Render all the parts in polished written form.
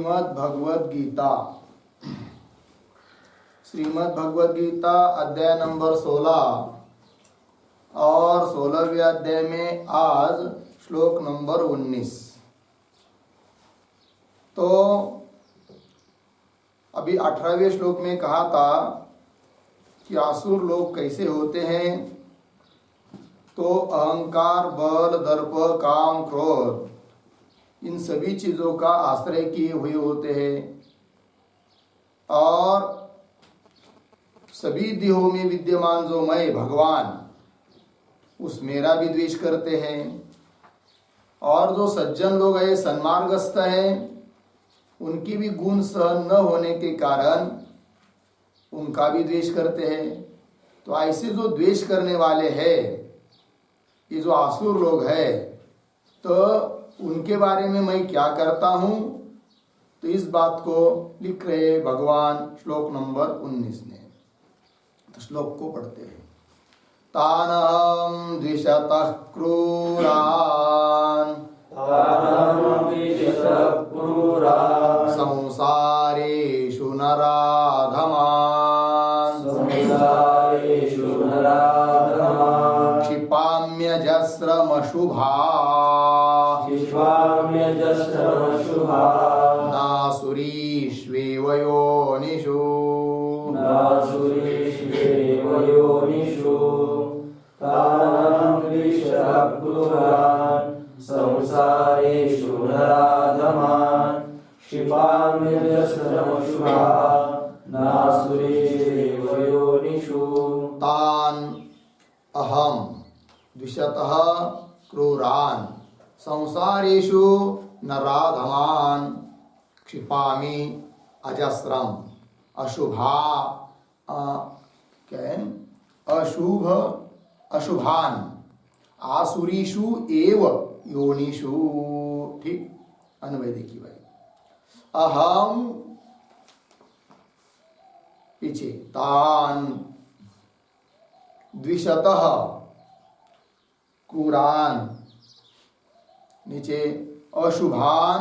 श्रीमद् भगवद गीता अध्याय नंबर 16 और 16वें अध्याय में आज श्लोक नंबर 19। तो अभी 18वें श्लोक में कहा था कि आसुर लोग कैसे होते हैं। तो अहंकार, बल, दर्प, काम, क्रोध, इन सभी चीजों का आश्रय किए हुए होते हैं और सभी देहों में विद्यमान जो मैं भगवान, उस मेरा भी द्वेष करते हैं। और जो सज्जन लोग हैं, सन्मार्गस्थ हैं, उनकी भी गुण सहन न होने के कारण उनका भी द्वेष करते हैं। तो ऐसे जो द्वेष करने वाले हैं, ये जो आसुर लोग हैं, तो उनके बारे में मैं क्या करता हूं, तो इस बात को लिख रहे भगवान श्लोक नंबर 19 में। तो श्लोक को पढ़ते हैं। तानहं द्विषतः क्रूरान् संसारेषु नराधमान् क्षिपाम्यजस्रमशुभा नासुरीष्वेव योनिषु तानहं द्विषतः क्रूरान् संसारेषु नराधमान् क्षिपाम्यजस्रमशुभा नासुरीष्वेव योनिषु। तान् अहं द्विषतः क्रूरान् संसारेषु नराधमान् क्षिपामि अजस्रम अशुभा अशुभान आसुरीषु एव योनिषु। ठीक, अन्वय देखिए भाई। अहम पीछे, तान द्विषतः क्रूरान, नीचे अशुभान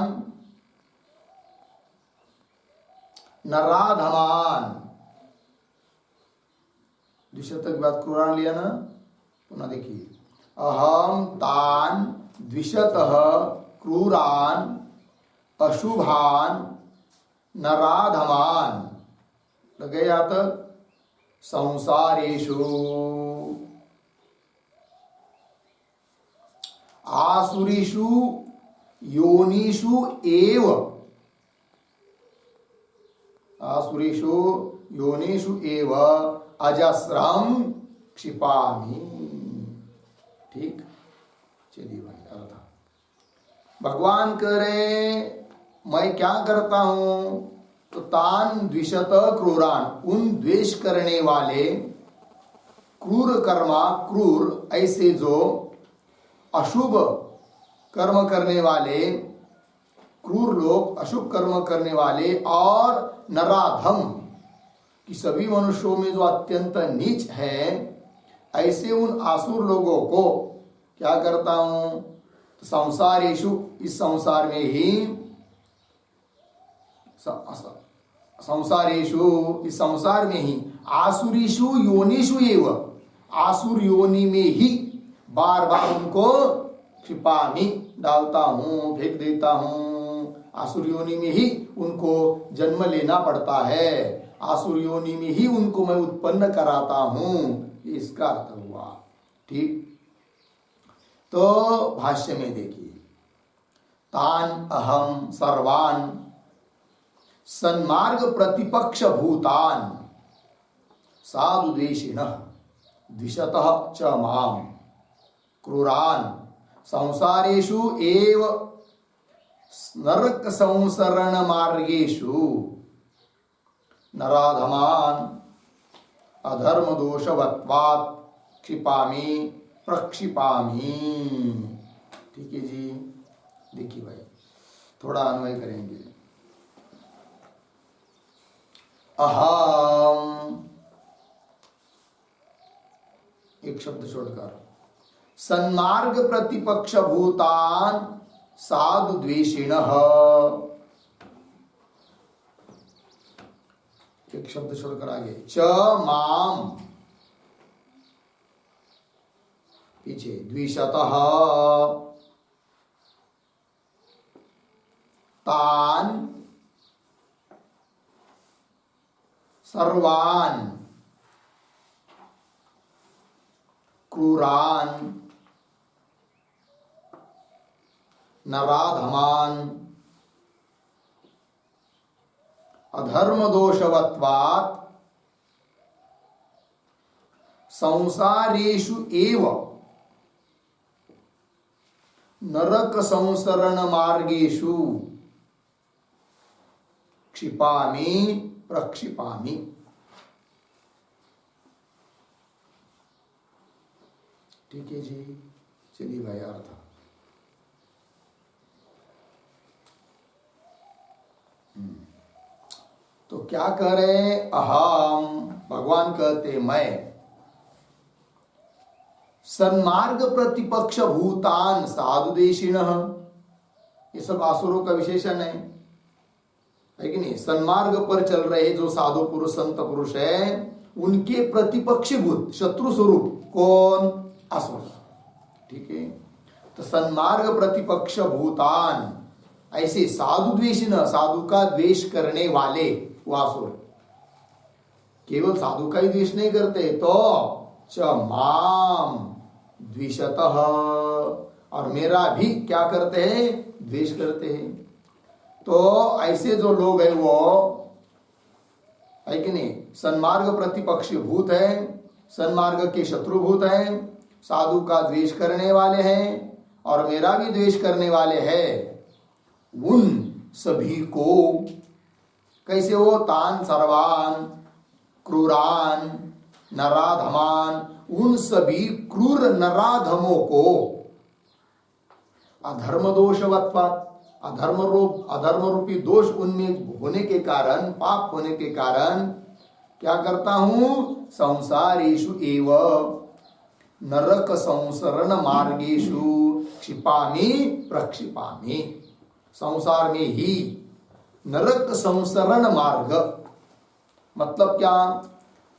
नराधमान। द्विशतक के बाद क्रूरान लिया ना, पुनः देखिए। अहम तान द्विशतः क्रूरान अशुभान नराधमान, लगे या तक संसारेषु आसुरीषु योनिषु एव, आसुरीषु योनिषु एव अजस्रम क्षिपामि। ठीक, चलिए भाई अर्थ। भगवान करे मैं क्या करता हूं, तो तान द्विषत क्रूरान, उन द्वेष करने वाले क्रूर कर्मा, क्रूर ऐसे जो अशुभ कर्म करने वाले, क्रूर लोग, अशुभ कर्म करने वाले और नराधम कि सभी मनुष्यों में जो अत्यंत नीच है, ऐसे उन आसुर लोगों को क्या करता हूं, तो संसारेषु, इस संसार में ही, संसारेषु इस संसार में ही, आसुरीषु योनिषु एव, आसुर योनि में ही बार बार उनको क्षिपामि डालता हूं, फेंक देता हूं। आसुर योनि में ही उनको जन्म लेना पड़ता है, आसुर योनि में ही उनको मैं उत्पन्न कराता हूं, इसका अर्थ हुआ। ठीक, तो भाष्य में देखिए। तान अहम सर्वान सन्मार्ग प्रतिपक्ष भूतान साधु द्वेषिणः द्विषतः च माम क्रूरान संसारेषु एव नरक संसरण मार्गेषु नराधमान अधर्म दोषवत्वात् क्षिपामि प्रक्षिपामि। ठीक है जी, देखिए भाई थोड़ा अन्वय करेंगे। अहम, एक शब्द छोड़कर, सन्मार्ग प्रतिपक्ष भूतान साधु द्वेषिणः, एक शब्द छोड़कर आगे, च माम, पीछे द्विशतः, तान सर्वान क्रूरान नराधमान अधर्म दोषवत्वात् संसारेषु एव नरक संसरण मार्गेषु क्षिपामि प्रक्षिपामि। ठीक है जी, चलिए भाई अर्थ। तो क्या कह रहे, अहम, भगवान कहते मैं, सन्मार्ग प्रतिपक्ष भूतान साधुदेशिन, ये सब आसुरों का विशेषण है कि नहीं। सन्मार्ग पर चल रहे जो साधु पुरुष संत पुरुष है, उनके प्रतिपक्षी भूत, शत्रु स्वरूप कौन, असुर। ठीक है, तो सन्मार्ग प्रतिपक्ष भूतान, ऐसे साधु द्वेषिन, साधु का द्वेष करने वाले वो असुर। केवल साधु का ही द्वेष नहीं करते, तो च माम द्विशतः, और मेरा भी क्या करते हैं, द्वेष करते हैं। तो ऐसे जो लोग हैं वो है कि नहीं, सन्मार्ग प्रतिपक्षी भूत है, सन्मार्ग के शत्रुभूत हैं, साधु का द्वेष करने वाले हैं और मेरा भी द्वेष करने वाले हैं। उन सभी को कैसे हो, तान सर्वान क्रूरान नराधमान, उन सभी क्रूर नराधमों को अधर्म दोषवत्वात्, अधर्म रूपी दोष उनमें होने के कारण, पाप होने के कारण क्या करता हूं, संसारेषु एव नरक संसरण मार्गेषु क्षिपामि प्रक्षिपामि। संसार में ही नरक संसरण मार्ग मतलब क्या,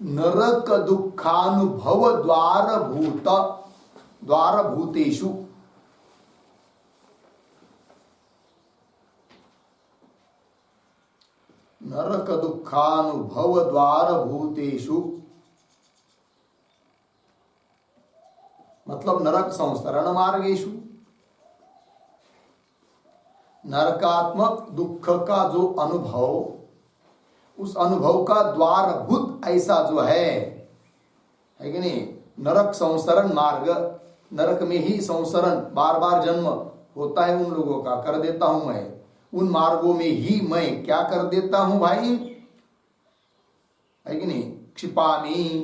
नरक दुखानुभव द्वार भूतेषु, नरक दुखानुभव द्वार भूतेषु मतलब नरक संसरण मार्गेषु, नरकात्मक दुख का जो अनुभव, उस अनुभव का द्वारभूत ऐसा जो है कि नहीं, नरक संसरण मार्ग, नरक में ही संसरण, बार बार जन्म होता है उन लोगों का, कर देता हूं मैं, उन मार्गों में ही मैं क्या कर देता हूं भाई, है कि नहीं, क्षिपामी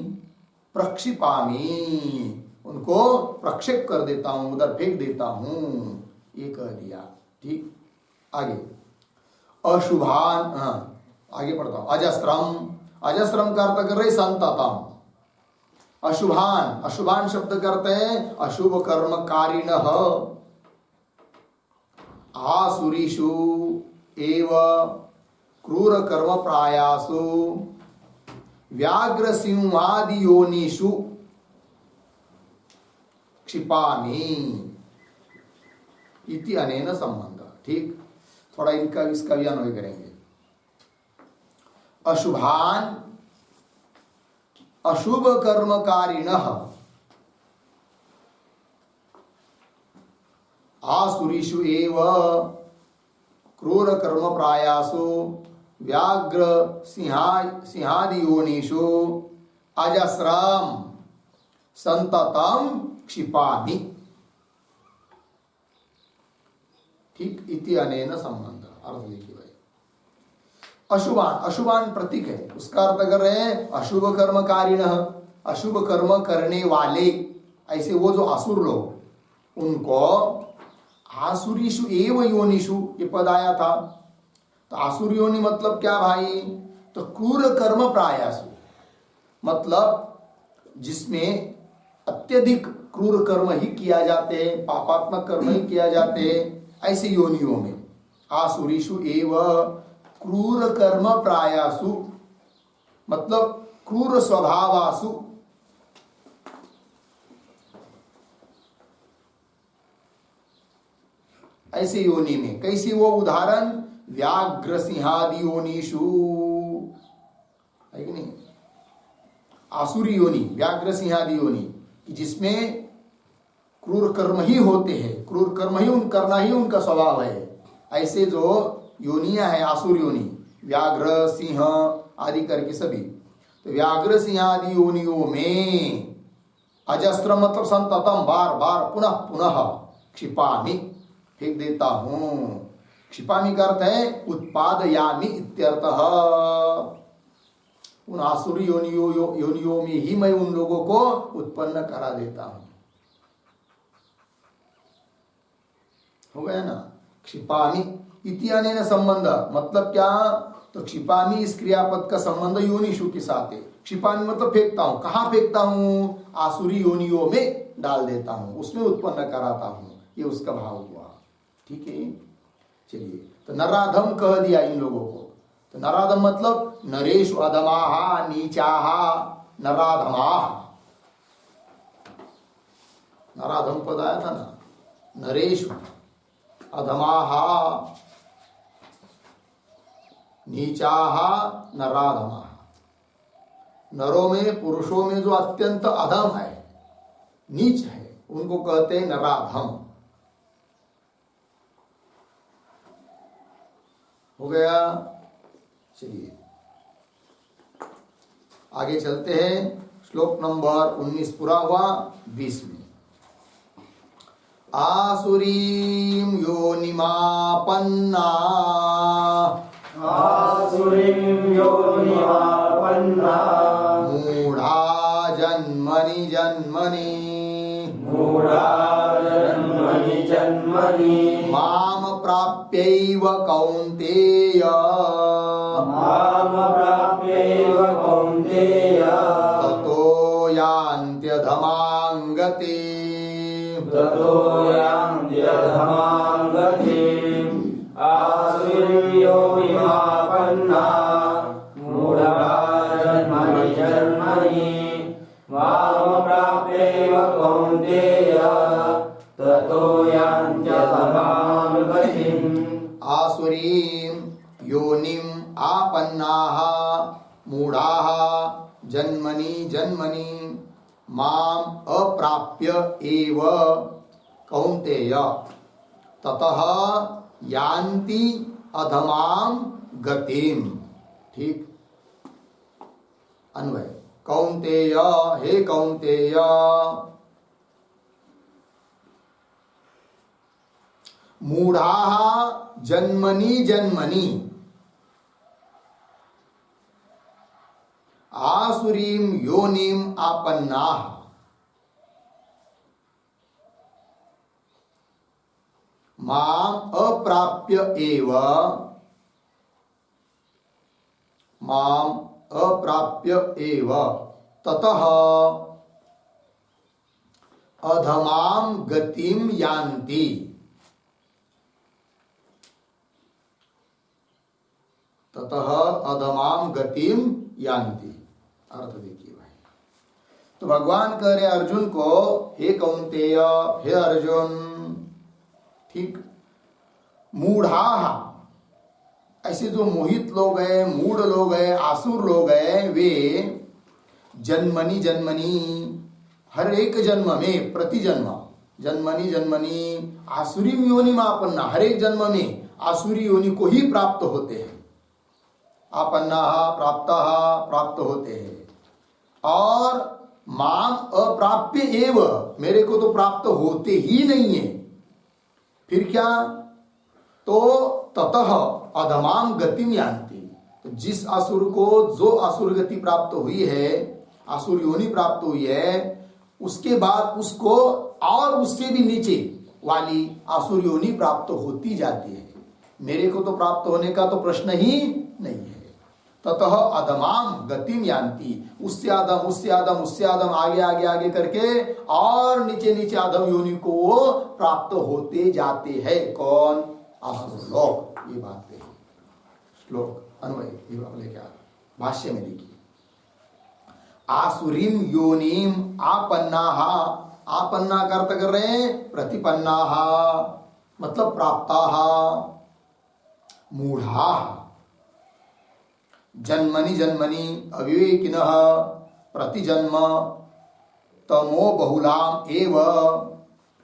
प्रक्षिपामी, उनको प्रक्षेप कर देता हूं, उधर फेंक देता हूं, ये कह दिया। ठीक, आगे अशुभान, आगे पढ़ता हूं, अजस्रम, अजस्रम का अर्थ कर रहे संततम, अशुभान, अशुभान शब्द करते हैं अशुभ कर्मकारिणः, आसुरीषु एव क्रूर कर्म प्रायासु व्याघ्र सिंहादि योनिषु क्षिपामि इति अनेन संबंध। ठीक, थोड़ा इनका इसका भी अन्वय करेंगे। अशुभान अशुभ कर्मकारिणः आसुरीषु एव क्रूर कर्म प्रायासु व्याघ्र सिंहादि योनिषु अजस्रम संततम क्षिपामि। ठीक, इति अनेन संबंध। अर्थ देखिए भाई, अशुभान, अशुभान प्रतीक है, उसका अर्थ कर रहे हैं अशुभ कर्मकारिणः, अशुभ कर्म करने वाले, ऐसे वो जो असुर लोग, उनको आसुरीषु एव योनिषु ये पद आया था। तो आसुर योनि मतलब क्या भाई, तो क्रूर कर्म प्रायासु मतलब जिसमें अत्यधिक क्रूर कर्म ही किया जाते हैं, पापात्मक कर्म ही किया जाते हैं, ऐसे योनियों में आसुरीषु एव क्रूर कर्म प्रायासु मतलब क्रूर स्वभावासु, ऐसी योनि में। कैसी वो उदाहरण? व्याघ्र सिंहादि योनिषु, है कि नहीं? आसुरी योनि, व्याघ्र सिंहादि योनि, जिसमें क्रूर कर्म ही होते हैं, क्रूर कर्म ही करना ही उनका स्वभाव है। ऐसे जो योनियां है आसुर योनि, व्याघ्र सिंह आदि करके सभी, तो व्याघ्र सिंह आदि योनियों में अजस्त्र मतलब संततम, बार बार पुनः पुनः क्षिपामि, फेंक देता हूं। क्षिपामि का अर्थ है उत्पादयामि इत्यर्थः। उन आसुरी योनियों में ही मैं उन लोगों को उत्पन्न करा देता हूं। हो गया ना? क्षिपामि इत्यानेन संबंध, मतलब क्या? तो क्षिपामि इस क्रियापद का संबंध योनिषु के साथ है। क्षिपामि मतलब फेंकता हूं। कहां फेंकता हूं? आसुरी योनियों में डाल देता हूं, उसमें उत्पन्न कराता हूं, ये उसका भाव हुआ। ठीक है, चलिए। तो नराधम कह दिया इन लोगों को। तो नराधम मतलब नरेषु अधमाः नीचाः नराधमाः। नराधम पद आया था ना, नरेषु अधमाः नीचाः नराधमाः। नरों में, पुरुषों में जो अत्यंत अधम है, नीच है, उनको कहते हैं नराधम। हो गया? चलिए आगे चलते हैं। श्लोक नंबर 19 पूरा हुआ। 20 में आसुरीं योनिमापन्ना, आसुरीं योनिमापन्ना मूढ़ा जन्मनि जन्मनि, मूढ़ा जन्मनि जन्मनि माम प्राप्यैव कौन्तेय, माम प्राप्यैव कौन्तेय ततो यान्त्यधमां गतिम्, ततो यान्त्यधमां गतिम्। आसुरीं योनिमापन्ना मूढ़ा जन्मनि जन्मनि माम प्राप्यैव कौन्तेय ततो यान्त्यधमां गतिम्। आसुरीं योनिम् आपन्नाः मूढ़ाः जन्मनि जन्मनि माम अप्राप्य एव कौन्तेय ततः यान्ति अधमां गतिम्। ठीक, अन्वय। कौन्तेय, हे कौन्तेय, मूढ़ाः जन्मनि जन्मनि आसुरीं योनिम् आपन्नाः, माम अप्राप्य एव, माम अप्राप्य एव ततः अधमां गतिम यान्ति। ततः अधमां गतिम यान्ति। अर्थ देखिए भाई। तो भगवान कह रहे अर्जुन को, हे कौन्तेय, हे अर्जुन, ठीक, मूढ़ाः, ऐसे जो मोहित लोग हैं, मूढ़ लोग हैं, आसुर लोग हैं, वे जन्मनि जन्मनि, हर एक जन्म में, प्रति जन्म, जन्मनि जन्मनि आसुरी योनि में आपन्ना, हर एक जन्म में आसुरी योनि को ही प्राप्त होते हैं। आपन्ना प्राप्त होते हैं। और माम अप्राप्य एव, मेरे को तो प्राप्त होते ही नहीं है। फिर क्या? तो ततः अधमाम गतिम यान्ति, तो जिस असुर को जो असुर गति प्राप्त हुई है, असुर योनि प्राप्त हुई है, उसके बाद उसको और उससे भी नीचे वाली असुर योनि प्राप्त होती जाती है। मेरे को तो प्राप्त होने का तो प्रश्न ही नहीं है। ततः अधमाम गतिम यान्ति, उससे आदम, उससे आदम, उससे आदम, आगे आगे आगे करके और नीचे नीचे आदम योनि को वो प्राप्त होते जाते हैं। कौन? असुर लोग। ये बात है। श्लोक अन्वय ये लेके आ, भाष्य में देखिए। आसुरीम योनिम आपन्नाः, आपन्ना का अर्थ कर रहे हैं प्रतिपन्नाः, मतलब प्राप्ताः, मूढ़ाः, जन्मनि जन्मनि अविवेकिनः प्रतिजन्म तमो बहुलाम एव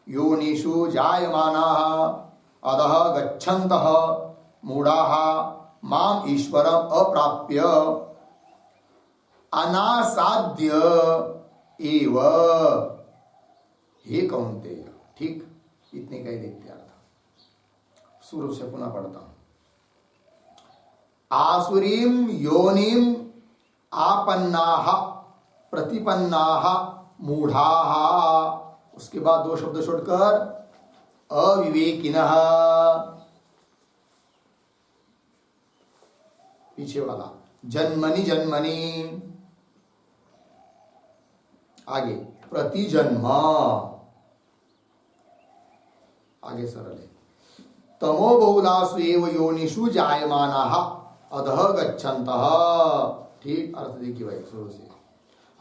योनिषु जायमानाः अधः गच्छन्तः मूढ़ाः माम ईश्वरम अप्राप्य अनासाध्य एव। हे कौन्तेय, ठीक इतने का ही देखते अर्थ। सूर्य से पुनः पढ़ता हूं। आसुरीम योनिम आपन्नाः प्रतिपन्नाः मूढ़ाः, उसके बाद दो शब्द छोड़कर अविवेकिनः, पीछे वाला जन्मनि जन्मनि, आगे प्रतिजन्म, आगे सरल है, तमो बहुलासु एव योनिषु जायमानाः अधः गच्छन्तः। ठीक अर्थ देखिए भाई शुरू से।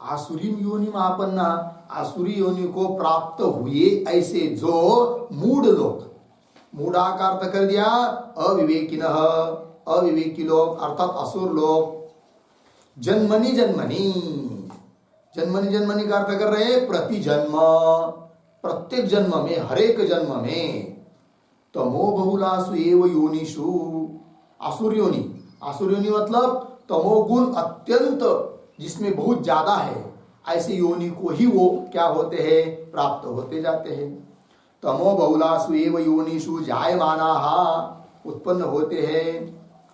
आसुरीम योनि आपन्ना, आसुरी योनि को प्राप्त हुए ऐसे जो मूढ़ लोग, मूढ़ा का अर्थ कर दिया अविवेकिनः, अविवेकी लोग अर्थात असुर लोग। जन्मनि जन्मनि, जन्मनि जन्मनि का अर्थ कर रहे हैं प्रति जन्म, प्रत्येक जन्म में, हर एक जन्म में। तमो बहुलासु एव योनिषु, आसुर योनि, आसुर योनि मतलब तमोगुण अत्यंत जिसमें बहुत ज्यादा है, ऐसे योनि को ही वो क्या होते हैं, प्राप्त होते जाते हैं। तमो बहुलासु एव योनिषु जायमानाः, उत्पन्न होते हैं,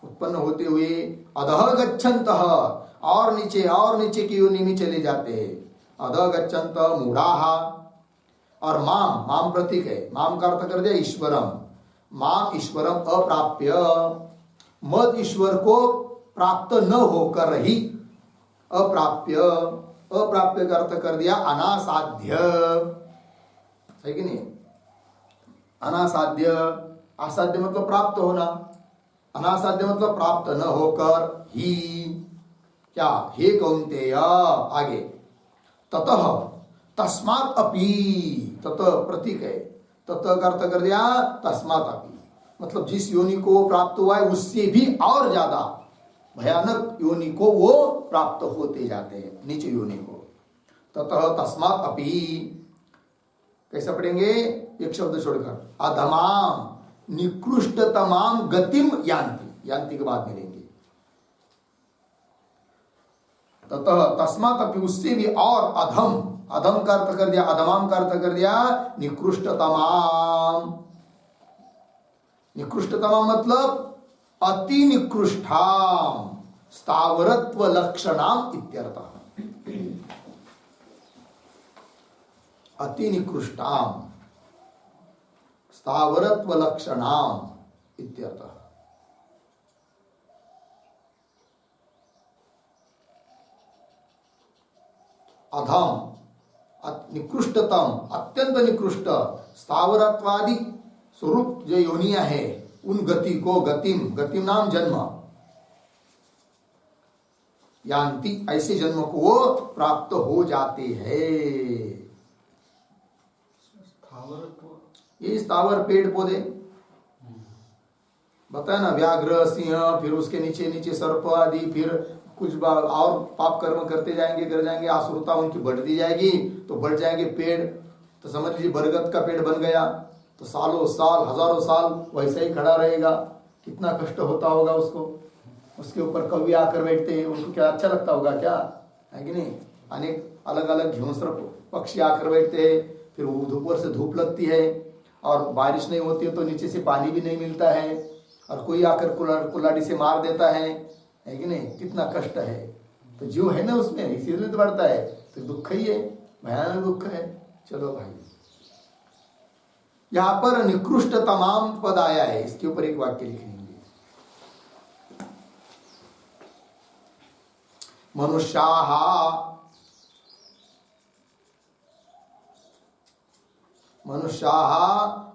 उत्पन्न होते हुए अधः गच्छन्तः, और नीचे की योनि में चले जाते हैं। अधः गच्छन्तः मूढ़ाः, और माम, माम प्रतीक है, माम का अर्थ कर दिया ईश्वरम, माम ईश्वरम अप्राप्य, मद ईश्वर को प्राप्त न होकर ही, अप्राप्य, अप्राप्य का अर्थ कर दिया अनासाध्य, है कि नहीं, अनासाध्य, असाध्य मतलब प्राप्त होना, अनासाध्य मतलब प्राप्त न होकर ही। क्या, हे कौन्तेय, आगे ततः तस्मात् अपि, ततः प्रतीक है, ततः का अर्थ कर दिया तस्मात् अपि, मतलब जिस योनि को प्राप्त हुआ है उससे भी और ज्यादा भयानक योनि को वो प्राप्त होते जाते हैं, नीचे योनि को। ततः तस्मात् अपि कैसे पढ़ेंगे, एक शब्द छोड़कर, अधमाम निकृष्टतमाम गतिम यान्ति, यान्ति के बाद मिलेंगे। ततः तस्मात् अपि, उससे भी और अधम, अधम का अर्थ कर दिया, अधमाम का अर्थ कर दिया निकृष्टतमाम, निकृष्टतमाम मतलब अति निकृष्टाम स्थावरत्व लक्षणाम इत्यर्थः, अति निकृष्टाम स्थावरत्व लक्षणाम इत्यर्थः। अधम निकृष्टतम, अत्यंत निकृष्ट, स्थावरत्वादि स्वरूप जो योनियां है उन गति को, गतिम, गतिम नाम जन्म, यान्ति ऐसे जन्म को वो प्राप्त हो जाते हैं। ये स्थावर पेड़ पौधे बताया ना, व्याघ्र, सिंह, फिर उसके नीचे नीचे सर्प आदि, फिर कुछ और पाप कर्म करते जाएंगे, कर जाएंगे, आसुरता उनकी बढ़ती जाएगी, तो बढ़ जाएंगे पेड़, तो समझ लीजिए बरगद का पेड़ बन गया, तो सालों साल, हजारों साल वैसे ही खड़ा रहेगा, कितना कष्ट होता होगा उसको। उसके ऊपर कवि आकर बैठते हैं, उनको क्या अच्छा लगता होगा, क्या है कि नहीं। अनेक अलग अलग घोंसर पक्षी आकर बैठते हैं, फिर ऊपर से धूप लगती है और बारिश नहीं होती है तो नीचे से पानी भी नहीं मिलता है, और कोई आकर कुल्हाड़ी से मार देता है कि नहीं, कितना कष्ट है। तो जीव है ना उसमें, इसीलिए तो बढ़ता है, तो दुख ही है, भयानक दुख है। चलो भाई, यहां पर निकृष्ट तमाम पद आया है, इसके ऊपर एक वाक्य लिखेंगे। मनुष्याः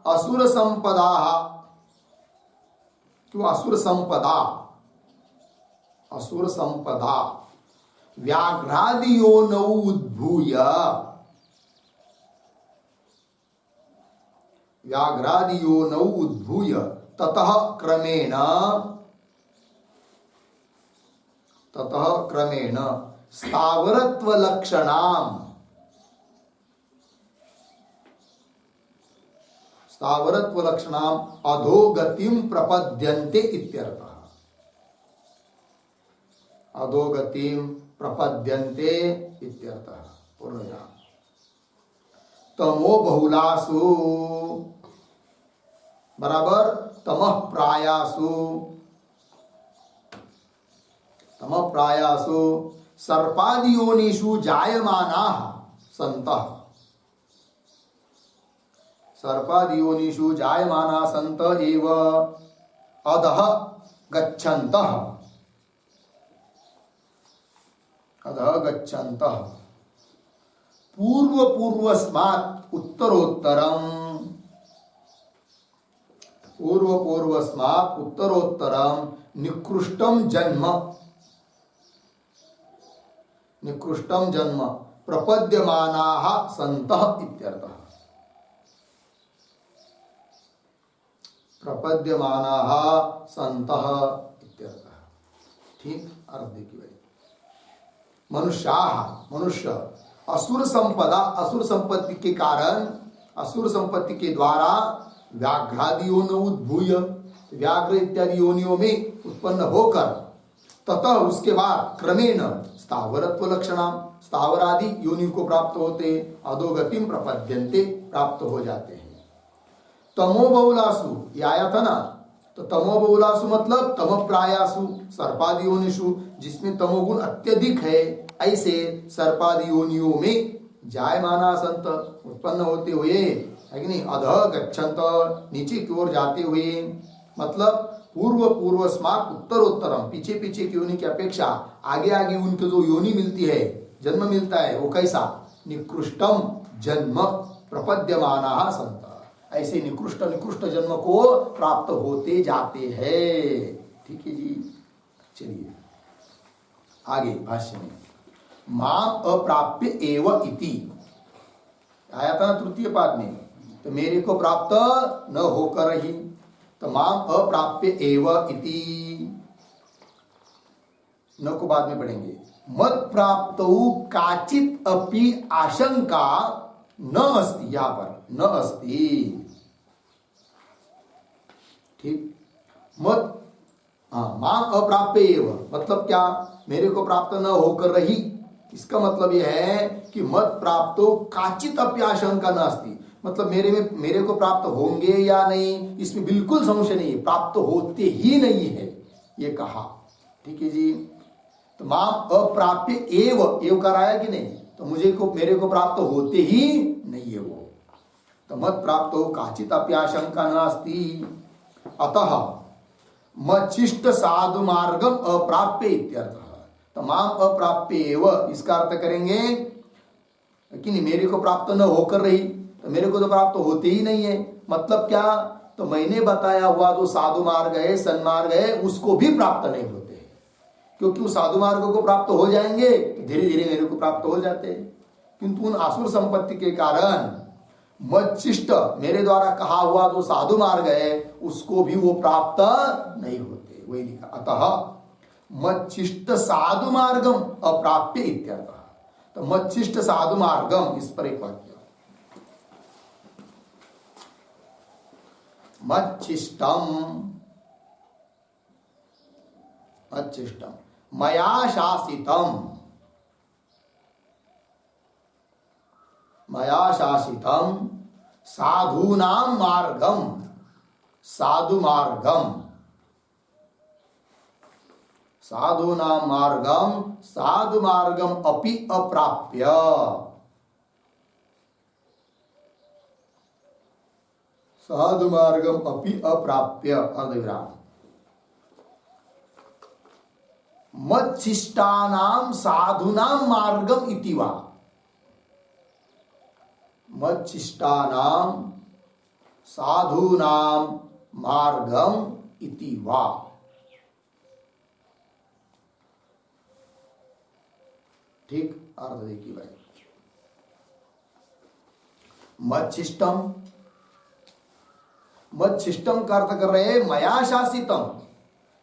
असुर संपदा, क्यों असुर संपदा, असुर संपदा व्याघ्रादियोनौ उद्भूय व्याघ्रादियोनौ उद्भूय ततः क्रमेण स्थावरत्व लक्षणाम अधोगतिम प्रपद्यन्ते इत्यर्थः। अधोगतिम प्रपद्यन्ते इत्यर्थः। पूर्णविराम। तमो बहुलासु बराबर तमः प्रायासु सर्पादियोनिषु जायमानाः सन्तः सर्पादियोनिषु जायमाना सन्त एव अधः गच्छन्तः पूर्वस्मात् उत्तरोत्तरं निकृष्टं जन्म प्रपद्यमानाः सन्तः इत्यर्थः। प्रपद्यमानाः सन्तः इत्यर्थः। ठीक, अर्थ देखिए भाई। मनुष्य असुर संपत्ति के कारण, असुर संपत्ति के द्वारा व्याघ्रादियों न उद्भूय, व्याघ्र इत्यादि योनियों में उत्पन्न होकर ततः उसके बाद क्रमेण स्थावरत्व लक्षणाम, स्थावर आदि योनि को प्राप्त होते, अधोगतिम प्रपद्यन्ते, प्राप्त हो जाते हैं। तमो बहुलासु, ये आया था ना, तो तमो बहुलासु मतलब तम प्रायासु सर्पादि योनिषु, जिसमें तमोगुण अत्यधिक है, ऐसे सर्पादि योनियों में जायमाना संत, उत्पन्न होते हुए, है कि नहीं, अधः गच्छन्त, नीचे की ओर जाते हुए, मतलब पूर्वस्मात् उत्तरोत्तरम, पीछे की योनि की अपेक्षा आगे उनको जो योनि मिलती है, जन्म मिलता है, वो कैसा, निकृष्टम जन्म प्रपद्यमानाः सन्त, ऐसे निकृष्ट जन्म को प्राप्त होते जाते हैं। ठीक है जी। चलिए आगे भाष्य में, माम अप्राप्य एव इति आया था ना तृतीय पाद में, तो मेरे को प्राप्त न होकर ही, तो माम अप्राप्य एव इति, न को बाद में पढ़ेंगे। मत प्राप्तौ काचित अपि आशंका न अस्ति, यहां पर न अस्ति। ठीक, मत माम अप्राप्य एव मतलब क्या, मेरे को प्राप्त न होकर रही, इसका मतलब यह है कि मत प्राप्तो काचित अपि आशंका न अस्ति, मतलब मेरे को प्राप्त होंगे या नहीं, इसमें बिल्कुल संशय नहीं है, प्राप्त होते ही नहीं है, ये कहा। ठीक है जी। तो माम अप्राप्य एव कराया कि नहीं, तो मेरे को प्राप्त होते ही नहीं है वो, तो मत प्राप्त हो काचित अपि आशंका नास्ति, अतः मच्चिष्ट साधु मार्गम अप्राप्य इत्यर्थः। तो माम अप्राप्य एव, इसका अर्थ करेंगे कि नहीं, मेरे को प्राप्त न होकर रही, तो मेरे को तो प्राप्त होते ही नहीं है, मतलब क्या, तो मैंने बताया हुआ जो साधु मार्ग है, सन्मार्ग है, उसको भी प्राप्त नहीं होते हैं, क्योंकि उस साधु मार्ग को प्राप्त हो जाएंगे तो धीरे धीरे मेरे को प्राप्त हो जाते हैं, किंतु उन आसुर संपत्ति के कारण मच्चिष्ट, मेरे द्वारा कहा हुआ जो साधु मार्ग है, उसको भी वो प्राप्त नहीं होते, वही लिखा। अतः मच्चिष्ट साधु मार्गम अप्राप्य इत्यर्थः। तो मच्चिष्ट साधु मार्गम, इस पर एक वाक्य, मच्चिष्टम मया शासितम साधूनां मार्गम, साधु मार्गम अपि अप्राप्य, साधु मार्गम अपि अप्राप्य, अर्धविराम। मच्चिष्टानां साधूनां मार्गम इति वा, मच्चिष्टानां साधूनां मार्गम इति वा। ठीक, अर्थ देखिए भाई। मच्छिष्टम, मच्छिष्टम का अर्थ कर रहे हैं मया शासितम,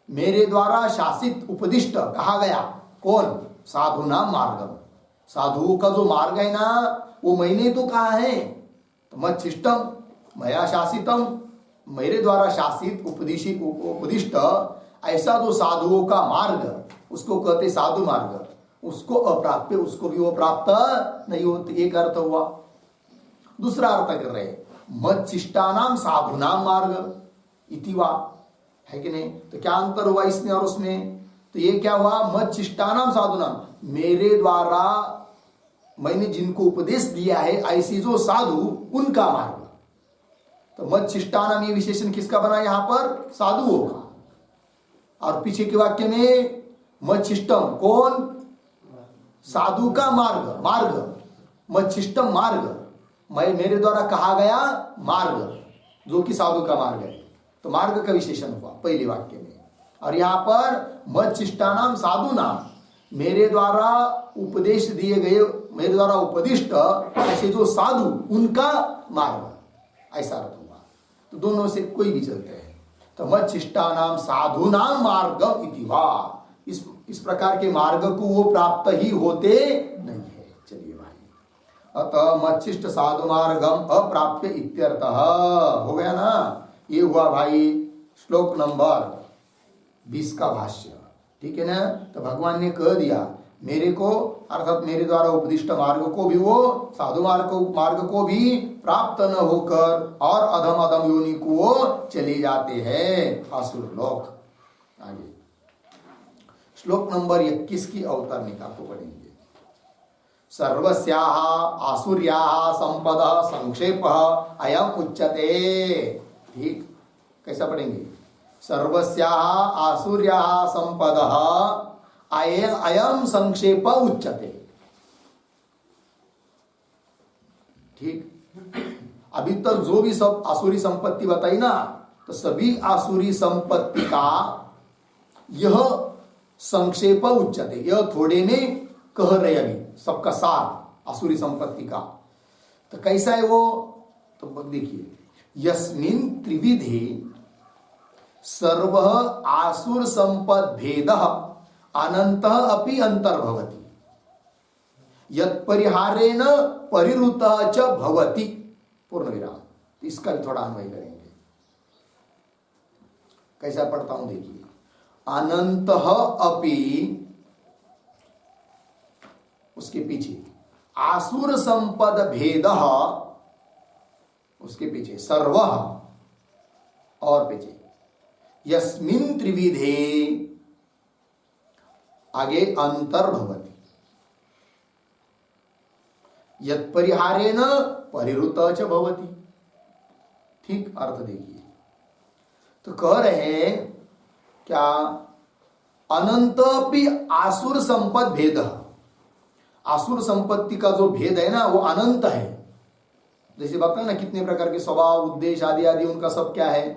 मेरे द्वारा शासित उपदिष्ट कहा गया। कौन? साधु नाम मार्गम, साधुओं का जो मार्ग है ना वो मैंने तो कहा है। तो मच्छिष्टम मया शासितम, मेरे द्वारा शासित उपदिष्ट ऐसा जो साधुओं का मार्ग उसको कहते साधु मार्ग, उसको अप्राप्य, उसको भी वो प्राप्त नहीं होते, एक अर्थ हुआ। दूसरा अर्थ कर रहे मच्छिष्टानाम साधुनाम मार्ग इतिवा, है कि नहीं? तो क्या अंतर हुआ इसमें और उसमें? तो ये क्या हुआ? मच्छिष्टानाम साधुनाम, मेरे द्वारा मैंने जिनको उपदेश दिया है ऐसी जो साधु उनका मार्ग। तो मच्छिष्टानाम ये विशेषण किसका बना यहां पर? साधुओं का। और पीछे के वाक्य में मच्छिष्टम कौन? साधु का मार्ग, मार्ग मच्छिष्टम मार्ग, मैं मेरे द्वारा कहा गया मार्ग जो कि साधु का मार्ग है। तो मार्ग का विशेषण हुआ पहले वाक्य में। और यहां पर मच्छिष्टानाम साधु नाम, मेरे द्वारा उपदेश दिए गए, मेरे द्वारा उपदिष्ट ऐसे जो साधु उनका मार्ग, ऐसा अर्थ हुआ। तो दोनों से कोई भी चलते हैं। तो मच्छिष्टानाम साधु नाम मार्गम इति वा, इस प्रकार के मार्ग को वो प्राप्त ही होते नहीं है। चलिए भाई, अतः मच्छिष्ट साधु मार्गम अप्राप्य इत्यर्थः, हो गया ना? ये हुआ भाई श्लोक नंबर 20 का भाष्य, ठीक है ना? तो भगवान ने कह दिया मेरे को, अर्थात मेरे द्वारा उपदिष्ट मार्ग को भी वो साधु मार्ग को भी प्राप्त न होकर और अधम अधम योनि को वो चले जाते हैं असुर लोक। आगे श्लोक नंबर 21 की अवतरणिका को पढ़ेंगे। सर्वस्याः आसुर्याः संपदः संक्षेपः अयम उच्यते। ठीक, कैसा पढ़ेंगे? सर्वस्याः आसुर्याः संपदः अयम संक्षेप उच्यते। ठीक, अभी तक जो भी सब आसुरी संपत्ति बताई ना, तो सभी आसुरी संपत्ति का यह संक्षेप उच्यते, यह थोड़े में कह रहे अभी सबका सार आसुरी संपत्ति का। तो कैसा है वो? तो देखिए, यस्मिन् त्रिविधे सर्व आसुर संपद भेद अनंत अपि अंतर्भवति, यत्परिहारेण परिरुतः च भवति। पूर्ण विराम। इसका भी थोड़ा अन्वय करेंगे। कैसा पढ़ता हूं देखिए, अनंतः अपि, उसके पीछे आसुर संपद भेद, उसके पीछे सर्व, और पीछे यस्मिन् त्रिविधे, आगे अंतर्भवति, यत्परिहारेण परिरुतः च भवति। ठीक, अर्थ देखिए। तो कह रहे हैं क्या? अनंतपि आसुर संपद भेद, आसुर संपत्ति का जो भेद है ना वो अनंत है। जैसे बताया ना कितने प्रकार के स्वभाव, उद्देश्य आदि आदि उनका सब क्या है।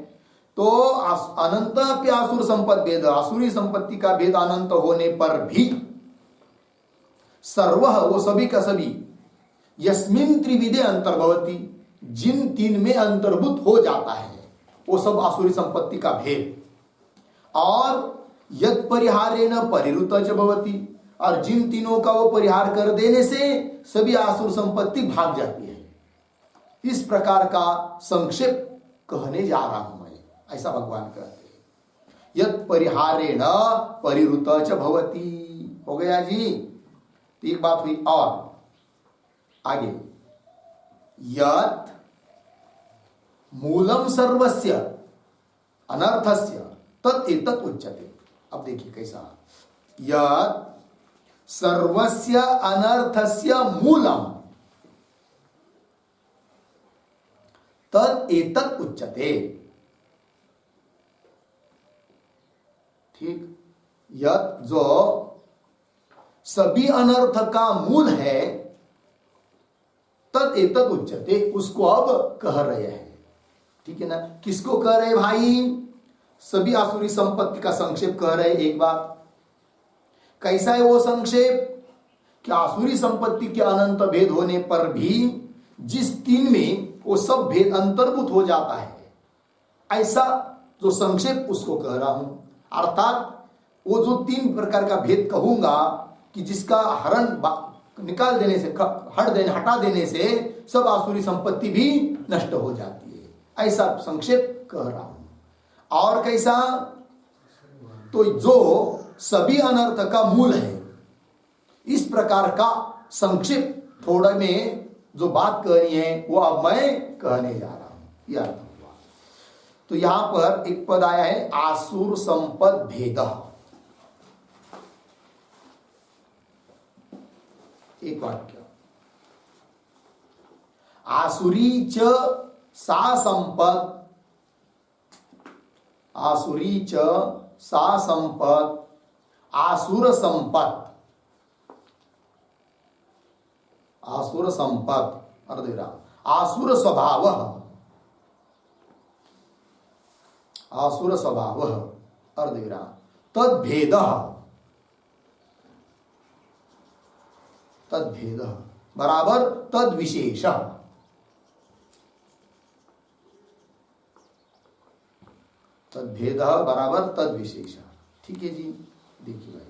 तो अनंत पे आसुर संपत्ति भेद, आसुरी संपत्ति का भेद अनंत होने पर भी सर्व, वो सभी का सभी, यस्मिन् त्रिविधे अंतर्भवति, जिन तीन में अंतर्भूत हो जाता है वो सब आसुरी संपत्ति का भेद। और यत् परिहारेण परिरुतः च भवति, और जिन तीनों का वो परिहार कर देने से सभी आसुर संपत्ति भाग जाती है। इस प्रकार का संक्षेप कहने जा रहा हूं मैं, ऐसा भगवान कहते हैं। यत् परिहारेण परिरुतः च भवति। हो गया जी? तो एक बात हुई। और आगे, यत् मूलम सर्वस्य अनर्थस्य तत् एतत् उच्यते। अब देखिए कैसा, यत् सर्वस्य अनर्थस्य मूलम तत् एतत् उच्यते। ठीक, यत् जो सभी अनर्थ का मूल है, तत् एतत् उच्यते, उसको अब कह रहे हैं। ठीक है ना? किसको कह रहे भाई? सभी आसुरी संपत्ति का संक्षेप कह रहे। एक बात, कैसा है वो संक्षेप? कि आसुरी संपत्ति के अनंत भेद होने पर भी जिस तीन में वो सब भेद अंतर्भूत हो जाता है, ऐसा जो संक्षेप उसको कह रहा हूं। अर्थात वो जो तीन प्रकार का भेद कहूंगा कि जिसका हरण निकाल देने से, हटा देने से सब आसुरी संपत्ति भी नष्ट हो जाती है, ऐसा संक्षेप कह रहा हूं। और कैसा, तो जो सभी अनर्थ का मूल है, इस प्रकार का संक्षेप थोड़ा में जो बात कहनी है वो अब मैं कहने जा रहा हूं। यह अर्थ हुआ। तो यहां पर एक पद आया है आसुर संपद भेद। एक वाक्य, आसुरी च सा संपद, आसुरी च सा संपद आसुर संपद, आसुर संपद अर्धविराम आसुर स्वभाव, आसुर स्वभाव अर्धविराम तद्भेद, तद्भेद बराबर तद विशेष, तद्भेद बराबर तद विशेष। ठीक है जी। देखिए भाई,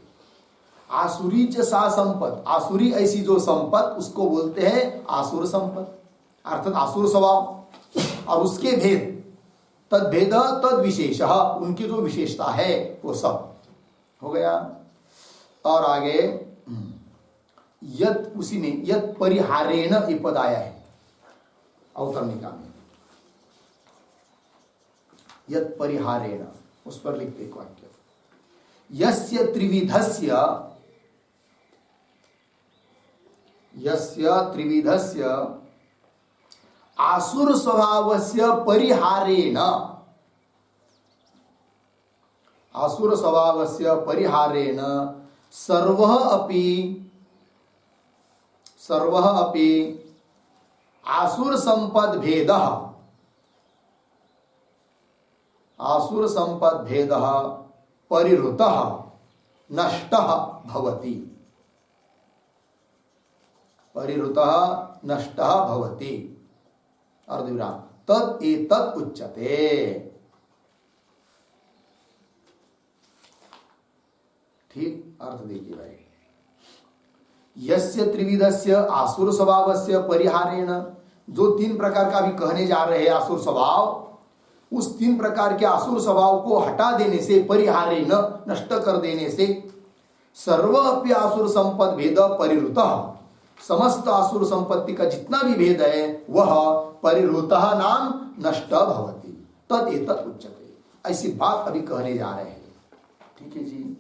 आसुरी च सा संपद, आसुरी ऐसी जो संपद उसको बोलते हैं आसुर संपद, अर्थात आसुर स्वभाव, और उसके भेद तद्भेद तद विशेष, उनकी जो विशेषता है वो सब हो गया। और आगे यत, उसी में यत परिहारेण ये पद आया है अवतरणिका में, यत परिहारेण, उस पर लिखते एक वाक्य, यस्य त्रिविधस्य, यस्य त्रिविधस्य आसुर स्वभावस्य परिहारेण, आसुर स्वभावस्य परिहारेण सर्वः अपि आसुर संपद भेदः, आसुर संपद भेदः परिहृतः नष्टः भवति, परिहृतः नष्टः भवति अर्धविराम तद एतत् उच्यते। ठीक, अर्थ देखिए भाई, यस्य त्रिविधस्य आसुर स्वभावस्य परिहारेण, जो तीन प्रकार का भी कहने जा रहे हैं आसुर स्वभाव, उस तीन प्रकार के आसुर स्वभाव को हटा देने से, परिहारेण नष्ट कर देने से, सर्व अपि आसुर संपद भेद परिहृतः, समस्त आसुर संपत्ति का जितना भी भेद है वह परिहृतः नाम नष्ट भवति तद एतत् उच्यते। ऐसी बात अभी कहने जा रहे हैं। ठीक है जी।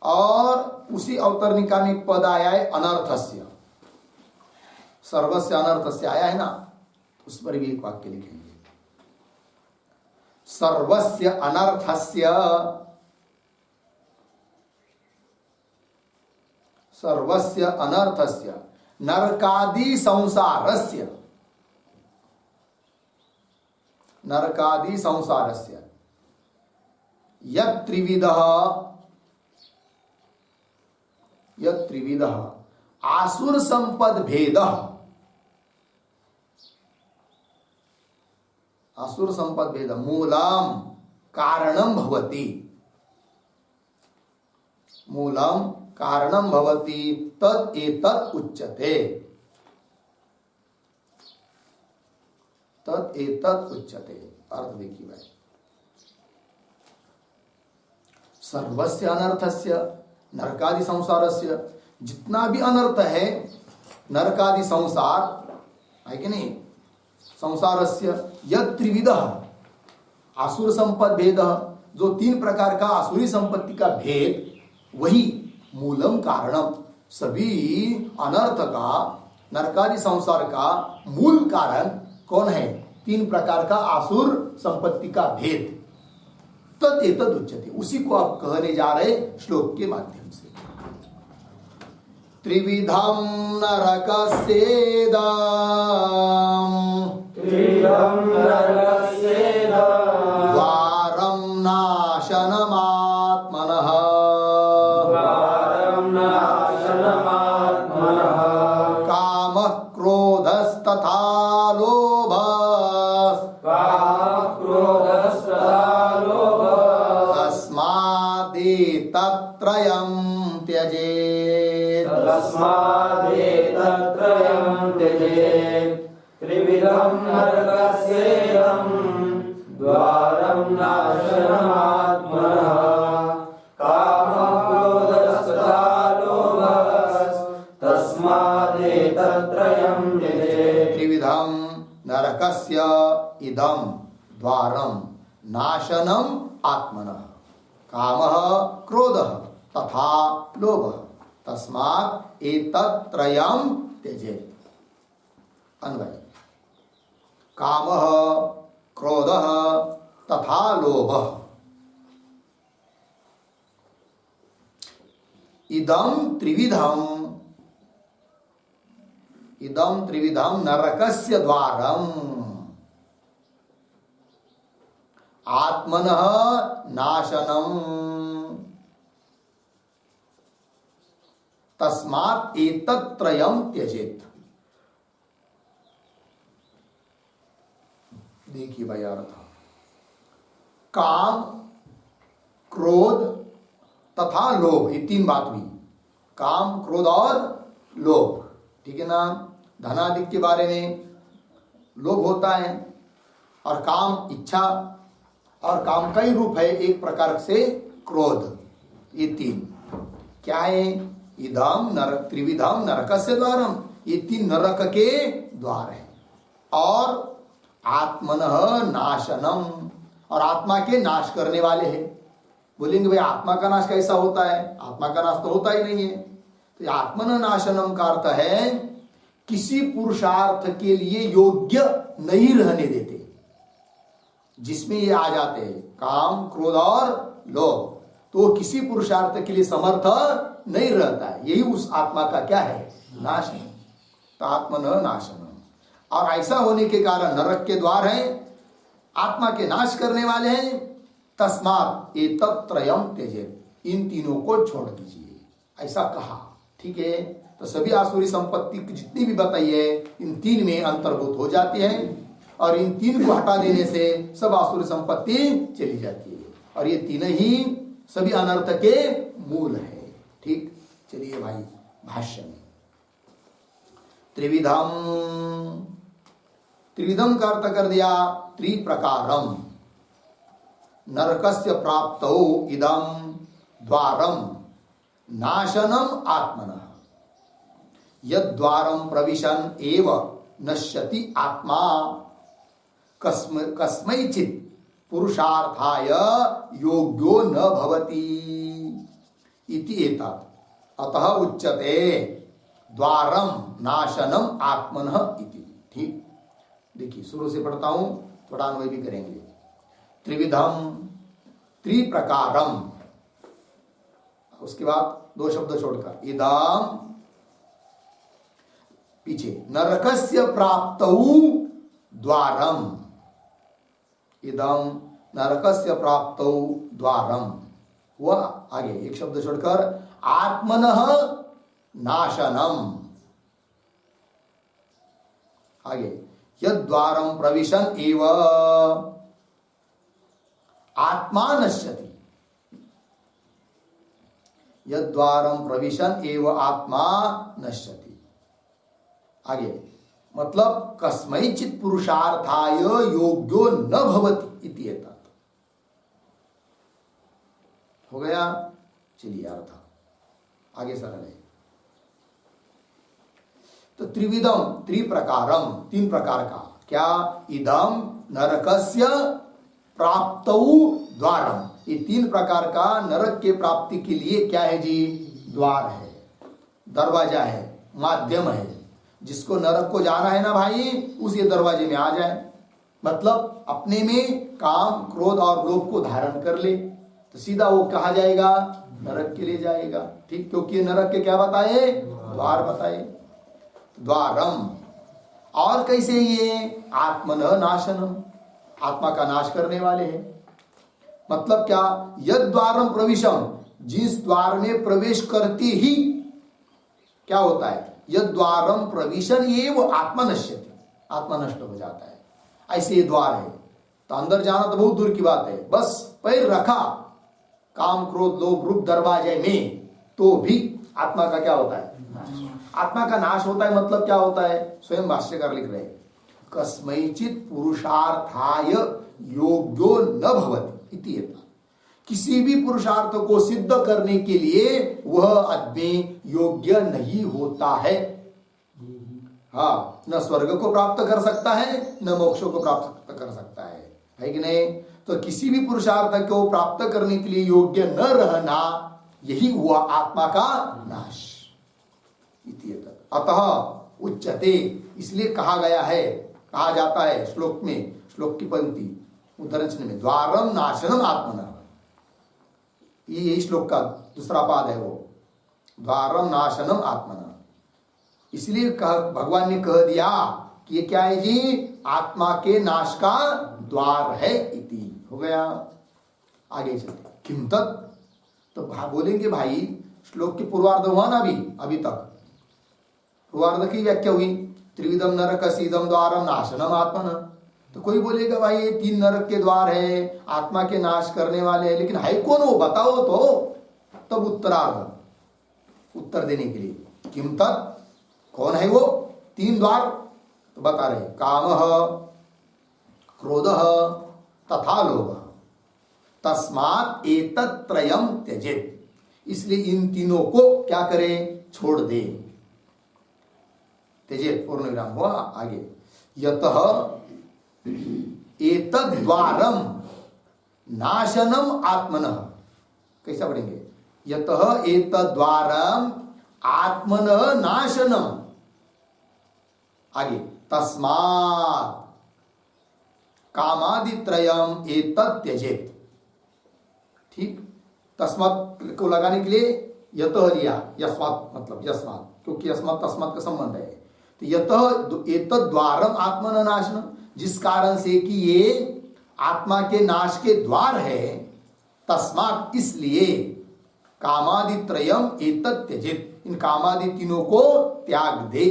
और उसी अवतरणिका में एक पद आया है अनर्थस्य, सर्वस्य अनर्थस्य आया है ना, उस पर भी एक वाक्य लिखेंगे, सर्वस्य अनर्थस्य, सर्वस्य अनर्थस्य नरकादि संसारस्य, नरकादि संसारस्य यत् त्रिविधः, यत् त्रिविधः आसुर संपद भेदः, आसुर संपद भेद मूलम कारणम भवति, मूलम कारणम भवति तद एतत् उच्यते, तद एतत् उच्यते। अर्थ देखिए भाई, सर्वस्य अनर्थस्य नरकादि संसारस्य, जितना भी अनर्थ है नरकादि संसार है कि नहीं, संसारस्य यत् त्रिविधः आसुर संपद भेद, जो तीन प्रकार का आसुरी संपत्ति का भेद, वही मूलम कारणम, सभी अनर्थ का नरकादि संसार का मूल कारण कौन है, तीन प्रकार का आसुर संपत्ति का भेद, तद एतद् उच्यते, उसी को आप कहने जा रहे श्लोक के माध्यम से। त्रिविधम नरकस्येदम्, त्रिविधम नरकस्येदम् द्वारं नाशनमात्मनः, त्रिविधं नरकस्येदं द्वारं नाशनमात्मनः कामक्रोधस्तथा लोभस्तस्मादेतत्त्रयं त्यजेत्। त्रिविधम नरकस्य इदम द्वारम नाशनम आत्मनः कामः क्रोधः तथा लोभः तस्मात् एतत्त्रयं त्यजेत्। अन्वय कामः क्रोधः तथा लोभः इदं त्रिविधं नरकस्य द्वारम् आत्मनः नाशनम् तस्मात् एतत्त्रयं त्यजेत्। देखिए भाई अर्थ काम क्रोध तथा लोभ ये तीन बात हुई। काम क्रोध और लोभ, ठीक है ना। धनादि के बारे में लोभ होता है और काम इच्छा और काम का ही रूप है एक प्रकार से क्रोध। ये तीन क्या है? इदम नरक त्रिविधम नरकस्य द्वारम, ये तीन नरक के द्वार है। और आत्मनः नाशनम, और आत्मा के नाश करने वाले हैं। बोलेंगे भाई आत्मा का नाश कैसा होता है? आत्मा का नाश तो होता ही नहीं है। तो आत्मन नाशनम का अर्थ है किसी पुरुषार्थ के लिए योग्य नहीं रहने देते, जिसमें ये आ जाते हैं काम क्रोध और लोभ, तो वो किसी पुरुषार्थ के लिए समर्थ नहीं रहता है। यही उस आत्मा का क्या है? नाश है। तो आत्मन नाशनम, और ऐसा होने के कारण नरक के द्वार हैं, आत्मा के नाश करने वाले हैं। तस्मात् एतत्त्रयं त्यजेत्, इन तीनों को छोड़ दीजिए, ऐसा कहा। ठीक है, तो सभी आसुरी संपत्ति जितनी भी बताई है इन तीन में अंतर्भूत हो जाती है, और इन तीन को हटा देने से सब आसुरी संपत्ति चली जाती है, और ये तीन ही सभी अनर्थ के मूल है। ठीक, चलिए भाई भाष्य में त्रिविधम, त्रिविधम का अर्थ कर दिया त्रिप्रकारम। नरकस्य प्राप्तौ इदं द्वारम नाशनम आत्मनः यद्वारं प्रविशन एव नश्यति आत्मा कस्मैचित् पुरुषार्थाय योग्यो न भवति इति एतत्। अतः उच्यते द्वारम नाशनम आत्मनः इति। ठीक, देखिए शुरू से पढ़ता हूं, थोड़ा अन्वय भी करेंगे। त्रिविधम त्रिप्रकारम, उसके बाद दो शब्द छोड़कर इदम, पीछे नरकस्य प्राप्तौ द्वारम, इदम नरकस्य प्राप्तौ द्वारम हुआ। आगे एक शब्द छोड़कर आत्मनः नाशनम, आगे यद्वारं प्रविशन एव आत्मा नश्यति, यद्वारं प्रविशन एव आत्मा नश्यति। आगे मतलब कस्मैचित् पुरुषार्थाय योग्यो न भवति इति एतत्। हो गया, चलिए अर्थ आगे सरल है। तो त्रिविधम त्रिप्रकारम, तीन प्रकार का क्या? इदम नरकस्य प्राप्तौ द्वारम, ये तीन प्रकार का नरक के प्राप्ति के लिए क्या है जी? द्वार है, दरवाजा है, माध्यम है। जिसको नरक को जाना है ना भाई, उस ये दरवाजे में आ जाए। मतलब अपने में काम क्रोध और लोभ को धारण कर ले तो सीधा वो कहा जाएगा? नरक के लिए जाएगा। ठीक, क्योंकि नरक के क्या बताए? द्वार बताए। द्वारम, और कैसे? ये आत्मनः नाशनम, आत्मा का नाश करने वाले हैं। मतलब क्या? यद द्वारम प्रविशम, जिस द्वार में प्रवेश करते ही क्या होता है? यद द्वारम प्रविशन एव आत्मा नश्यति, आत्मा नष्ट हो जाता है। ऐसे ये द्वार है, तो अंदर जाना तो बहुत दूर की बात है, बस पैर रखा काम क्रोध लोभ रूप दरवाजे में तो भी आत्मा का क्या होता है? आत्मा का नाश होता है। मतलब क्या होता है? स्वयं भाष्यकार लिख रहे हैं, कस्मैचित पुरुषार्थाय योग्यो न भवति इति यथा। किसी भी पुरुषार्थ को सिद्ध करने के लिए वह आदमी योग्य नहीं होता है। हाँ, न स्वर्ग को प्राप्त कर सकता है न मोक्ष को प्राप्त कर सकता है कि नहीं? तो किसी भी पुरुषार्थ को प्राप्त करने के लिए योग्य न रहना, यही हुआ आत्मा का नाश। अतः उच्यते, इसलिए कहा गया है, कहा जाता है श्लोक में, श्लोक की पंक्ति उद्धरण चिह्न में, द्वारम नाशनम आत्मनः। ये श्लोक का दूसरा पाद है, वो द्वारम नाशनम आत्मनः। इसलिए भगवान ने कह दिया कि ये क्या है जी, आत्मा के नाश का द्वार है इति। हो गया। आगे चलते, किम तत्, तो बोलेंगे भाई श्लोक के पूर्वार्ध हुआ ना अभी तक, पूर्वार्ध की व्याख्या हुई, त्रिविधम नरकसीदम द्वारम नाशनम आत्मनः। तो कोई बोलेगा भाई ये 3 नरक के द्वार है, आत्मा के नाश करने वाले हैं, लेकिन है कौन वो, बताओ तो। तब उत्तरार्ध, उत्तर देने के लिए, किम तत्, कौन है वो 3 द्वार, तो बता रहे, कामः, क्रोधः तथा लोभः, तस्मात् एतत्त्रयम् त्यजेत्। इसलिए इन तीनों को क्या करें, छोड़ दे। त्यजेत् पूर्ण विराम हुआ। आगे, यतः एतद्द्वारम नाशनम आत्मनः, कैसा पढ़ेंगे, यतः एतद्द्वारम आत्मनः नाशनम। आगे, तस्मात् कामादित्रयम् एतत् त्यजेत्। ठीक, तस्मात् को लगाने के लिए यतः लिया, यस्मात् मतलब यस्मात्, क्योंकि यस्मात् तस्मात् का संबंध है। तो यतः एतद् द्वारम आत्मनः नाशनम, जिस कारण से कि ये आत्मा के नाश के द्वार है, तस्मात् इसलिए, कामादित्रयम् एतत् त्यजेत्, इन कामादि तीनों को त्याग दे।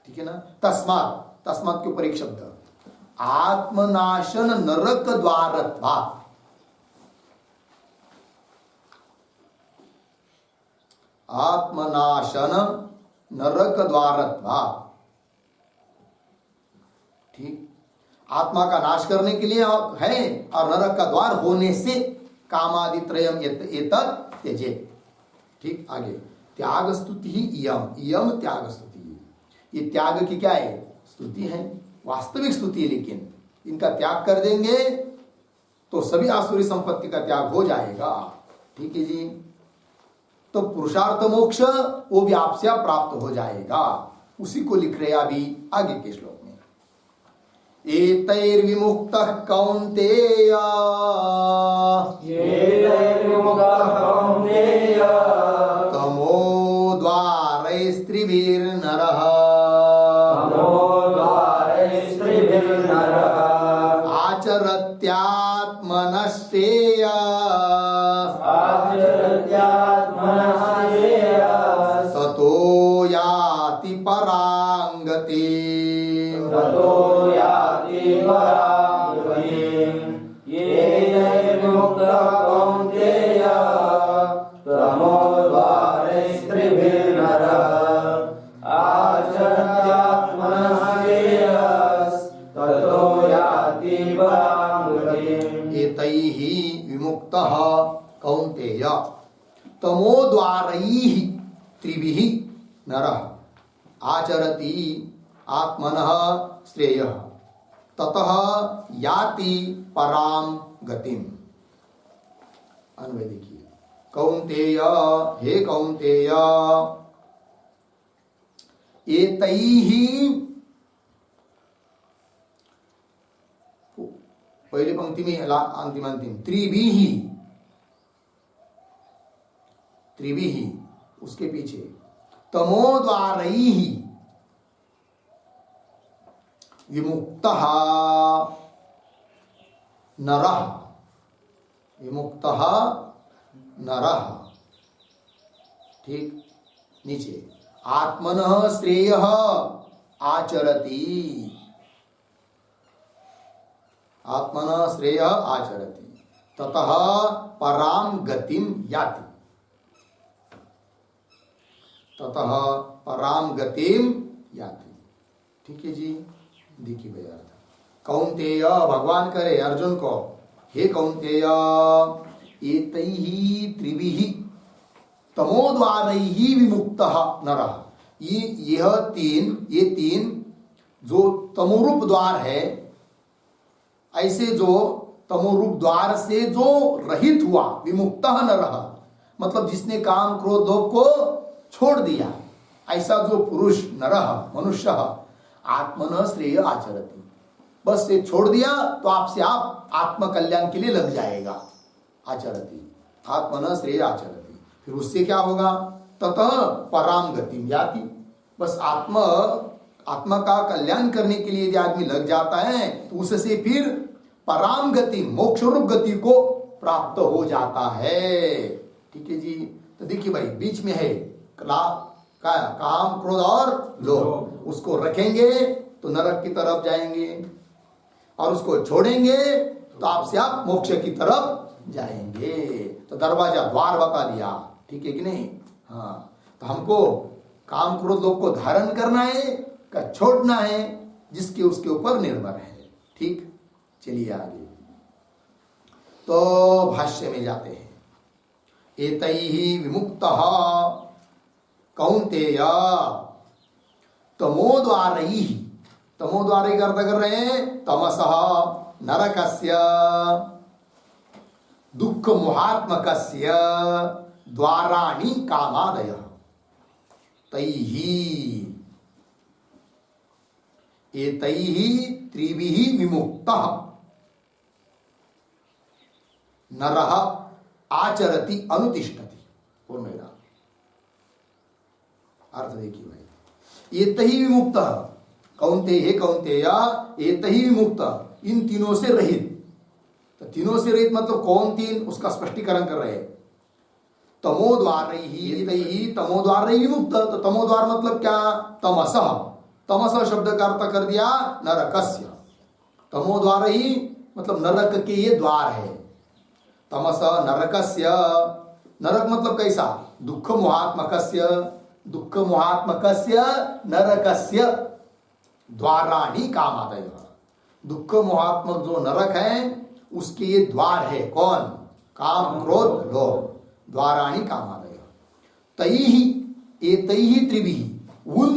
ठीक है ना। तस्मात्, तस्मात् के ऊपर एक शब्द, आत्मनाशन नरक द्वारत्वात्। आत्मनाशन नरक द्वारत्वात्। ठीक, आत्मा का नाश करने के लिए है और नरक का द्वार होने से कामादित्रयम् एतत् त्यजेत्। ठीक, आगे, त्याग स्तुति ही इयम त्याग स्तुति। ये त्याग की क्या है, स्तुति है, वास्तविक स्तुति है। लेकिन इनका त्याग कर देंगे तो सभी आसुरी संपत्ति का त्याग हो जाएगा। ठीक है जी। तो पुरुषार्थ मोक्ष वो भी आपसे प्राप्त हो जाएगा। उसी को लिख रहे अभी आगे के श्लोक में, एतैर्विमुक्तः कौन्तेय, तमो द्वारैस्त्रिभिर्नरः, आचरत्यात्मनः श्रेयः, ततो याति परां गतिम्। एतैः विमुक्तः कौन्तेय, तमोद्वारैः त्रिभिः नरः आचरति आत्मनः श्रेयः, ततः याति परां गतिम्। अन्वय देखिए, कौन्तेय, हे कौन्तेय, एतैः, पहली पंक्ति में अंतिम अंतिम, त्रिभिः, त्रिभिः, उसके पीछे तमोद्वारैः विमुक्तः नरः, विमुक्तः नरः। ठीक, नीचे, आत्मनः श्रेयः आचरति, आत्मनः श्रेयः आचरति, ततः परां गतिं याति, ततः परां गतिं याति। ठीक है जी। देखिए भाई अर्थ, कौन्तेय भगवान करे अर्जुन को, हे कौन्तेय एतैहि त्रिभिः तमोद्वारैहि विमुक्तः नरः। ये तीन जो तमोरूप द्वार है, ऐसे जो तमोरूप द्वार से जो रहित हुआ, विमुक्तः नरः मतलब जिसने काम क्रोध लोभ को छोड़ दिया, ऐसा जो पुरुष नरः मनुष्य आत्मन श्रेय आचरति, बस ये छोड़ दिया तो आपसे आप आत्म कल्याण के लिए लग जाएगा। आचरति आत्मन श्रेय आचरति, फिर उससे क्या होगा, ततः पराम गतिम याति, बस आत्मा का कल्याण करने के लिए यदि आदमी लग जाता है तो उससे फिर पराम गति मोक्ष रूप गति को प्राप्त हो जाता है। ठीक है जी। तो देखिए भाई बीच में है काम क्रोध और लोभ, उसको रखेंगे तो नरक की तरफ जाएंगे और उसको छोड़ेंगे तो आपसे आप मोक्ष की तरफ जाएंगे। तो दरवाजा द्वार बता दिया, ठीक है कि नहीं। हाँ, तो हमको काम क्रोध लोभ को धारण करना है का छोड़ना है, जिसके उसके ऊपर निर्भर है। ठीक, चलिए आगे। तो भाष्य में जाते हैं, एतैहि विमुक्तः कौन्तेय तमोद्वारैहि, तमोद्वारै का अर्थ कर रहे हैं तमसः नरकस्य दुःख मोहात्मकस्य द्वाराणि कामादयः तैहि एतैहि त्रिभिः विमुक्तः नरः आचरति अनुतिष्ठति। और मेरा अर्थ देखिए भाई, एतैहि विमुक्तः कौन्तेय, हे कौन्तेय एतैहि विमुक्तः, इन तीनों से रहित। तो तीनों से रहित मतलब कौन तीन, उसका स्पष्टीकरण कर रहे हैं। तमोद्वारैहि एतैहि तमोद्वारैहि विमुक्त, तो तमोद्वार मतलब क्या, तमसः, तमसः शब्द का अर्थ कर दिया नरकस्य। तमोद्वारैहि मतलब नरक के ये द्वार है। तमसः नरकस्य, नरक मतलब कैसा, दुःख मोहात्मकस्य, दुःख मोहात्मकस्य नरकस्य द्वाराणि कामादयः, दुःख मोहात्मक जो नरक है उसके ये द्वार है, कौन, काम क्रोध लोभ, द्वाराणि कामादयः तैहि एतैहि त्रिभिः, उन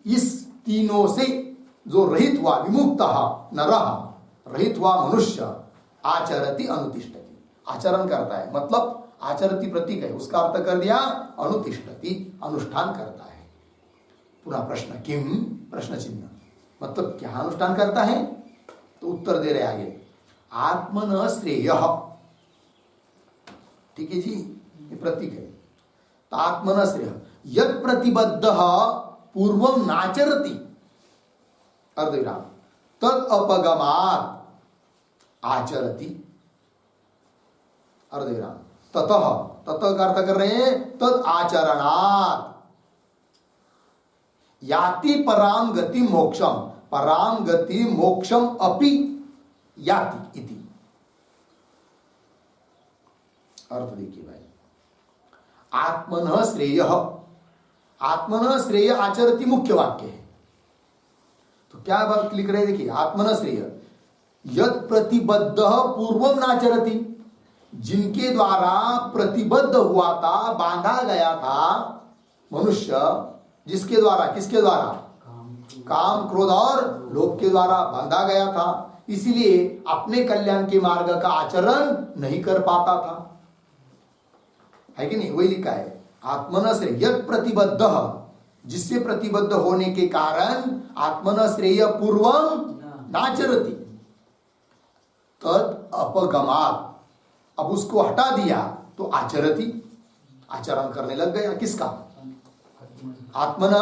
इस तीनों से जो रहित हुआ, विमुक्तः नरः रहित हुआ मनुष्य, आचरति अनुतिष्ठति, आचरण करता है, मतलब आचरति प्रतीक है, उसका अर्थ कर दिया अनुतिष्ठति, अनुष्ठान करता है। पुनः प्रश्न, किम, प्रश्न चिन्ह, मतलब क्या अनुष्ठान करता है, तो उत्तर दे रहे आगे, आत्मन श्रेयः। ठीक है जी, ये प्रतीक है। तो आत्मन श्रेय यद प्रतिबद्धः पूर्वम नाचरति, अर्धविराम, तद अपगमात् आचरति, अर्धविराम, ततः, ततः का अर्थ कर रहे हैं तद आचरणात् याति पराम गति मोक्षम, पराम गति मोक्षम अपि याति इति। अर्थ देखिए भाई, आत्मनः श्रेयः, आत्मनः श्रेय आचरति मुख्य वाक्य है। तो क्या बात लिख रहे हैं, देखिए, आत्मनः श्रेय यद प्रतिबद्ध पूर्वम नाचरति, जिनके द्वारा प्रतिबद्ध हुआ था, बांधा गया था मनुष्य, जिसके द्वारा, किसके द्वारा, काम क्रोध और लोभ के द्वारा बांधा गया था, इसलिए अपने कल्याण के मार्ग का आचरण नहीं कर पाता था, है कि नहीं। वही लिखा है, आत्मन श्रेय यद प्रतिबद्ध, जिससे प्रतिबद्ध होने के कारण आत्मन श्रेय पूर्वम नाचरति, तद अपगमात्, अब उसको हटा दिया तो आचरति, आचरण करने लग गया, किसका, आत्मन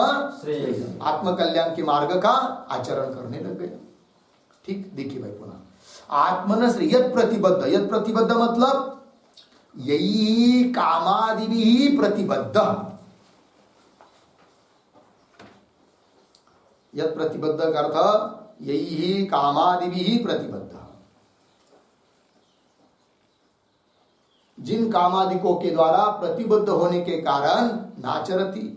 श्रेय, आत्म कल्याण के मार्ग का आचरण करने लग गया। ठीक, देखिए भाई पुनः, आत्मन श्रेय यद प्रतिबद्ध, यद प्रतिबद्ध मतलब यही कामादिभिः प्रतिबद्ध, यद प्रतिबद्ध का अर्थ यही कामादिभिः प्रतिबद्ध, जिन कामादिकों के द्वारा प्रतिबद्ध होने के कारण नाचरति,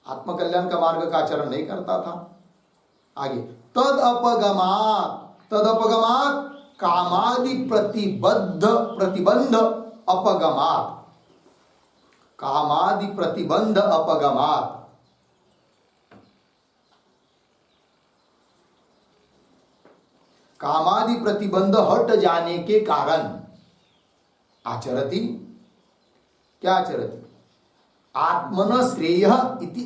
आत्मकल्याण का मार्ग का आचरण नहीं करता था। आगे तद अपगमात, तद अपगमात कामादि प्रतिबंध अपगमात, कामादि प्रतिबंध अपगमात, कामादि प्रतिबंध हट जाने के कारण आचरति, क्या आचरति? आत्मन श्रेय इति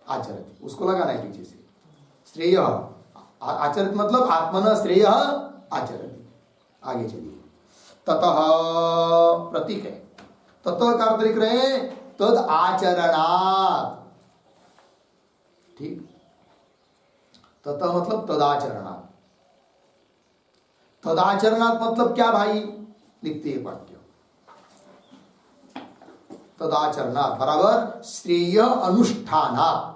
आचरति, उसको लगाना है पीछे से। श्रेय आचरति मतलब आत्मन श्रेय आचरति। आगे चलिए, ततः प्रतीक है, ततः का अर्थ लिख रहे हैं तद आचरणात्, ठीक, ततः मतलब तदाचरणात्। तदाचरणात् मतलब क्या भाई? लिखते हैं वाक्य, तदाचरणात् बराबर श्रेय अनुष्ठानात्,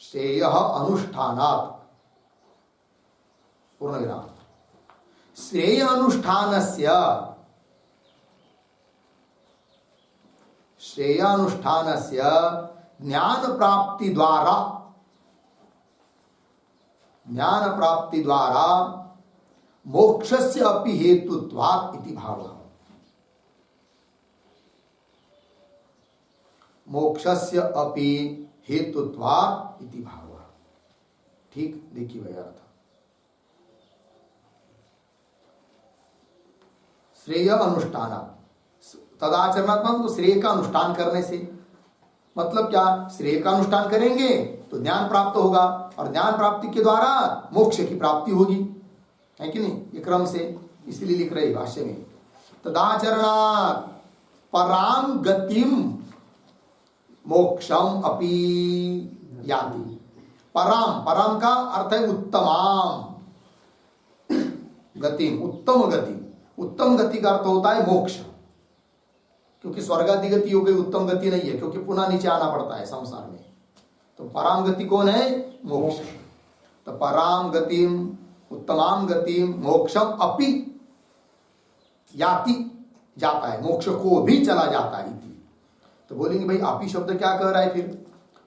श्रेय अनुष्ठानात् पूर्ण विराम। श्रेय अनुष्ठानस्य, श्रेय अनुष्ठानस्य ज्ञान प्राप्ति द्वारा, ज्ञान प्राप्ति द्वारा मोक्षस्य अपि हेतुत्वात् इति भावः, मोक्षस्य अपि हेतुत्वात् इति भावः। ठीक, देखिए भैया अर्थ, श्रेय अनुष्ठान, तदाचरणात्मक तो श्रेय का अनुष्ठान करने से, मतलब क्या? श्रेय का अनुष्ठान करेंगे तो ज्ञान प्राप्त होगा और ज्ञान प्राप्ति के द्वारा मोक्ष की प्राप्ति होगी, है कि नहीं? ये क्रम से इसलिए लिख रहे भाष्य में, तदाचरणात् पराम गतिम मोक्षम अपि याति। पराम, पराम का अर्थ है उत्तमाम गतिम, उत्तम गति। उत्तम गति का अर्थ होता है मोक्ष, क्योंकि स्वर्गादि गति हो गई, उत्तम गति नहीं है, क्योंकि पुनः नीचे आना पड़ता है संसार में। तो पराम गति कौन है? मोक्ष। तो पराम गतिम, उत्तमाम गतिम मोक्षम अपि याति, जाता है, मोक्ष को भी चला जाता है। तो बोलेंगे भाई अपि शब्द क्या कह रहा है फिर?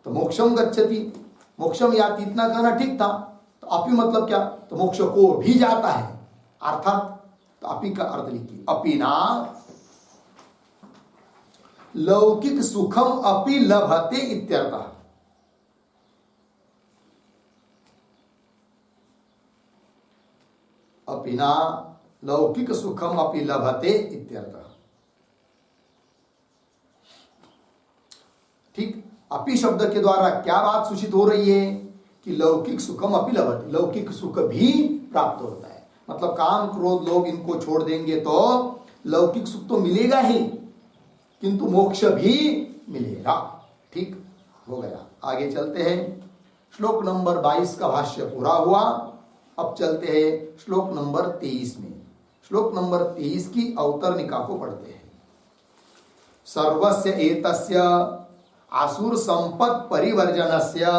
तो मोक्षम गच्छति, मोक्षम याति, इतना कहना ठीक था। तो अपि मतलब क्या? तो मोक्ष को भी जाता है अर्थात। तो अपि का अर्थ लिखिए, अपि ना लौकिक सुखम अपि लभते इत्यर्थः। अपि ना लौकिक सुखम अपि लभते इत्यर्थः। ठीक, अपि शब्द के द्वारा क्या बात सूचित हो रही है? कि लौकिक सुखम अपि लभते, लौकिक सुख भी प्राप्त होता है। मतलब काम क्रोध लोग इनको छोड़ देंगे तो लौकिक सुख तो मिलेगा ही, किंतु मोक्ष भी मिलेगा। ठीक हो गया, आगे चलते हैं। श्लोक नंबर 22 का भाष्य पूरा हुआ। अब चलते हैं श्लोक नंबर 23 में। श्लोक नंबर 23 की अवतरणिका को पढ़ते हैं। सर्वस्य एतस्य आसुर संपत् परिवर्जनस्य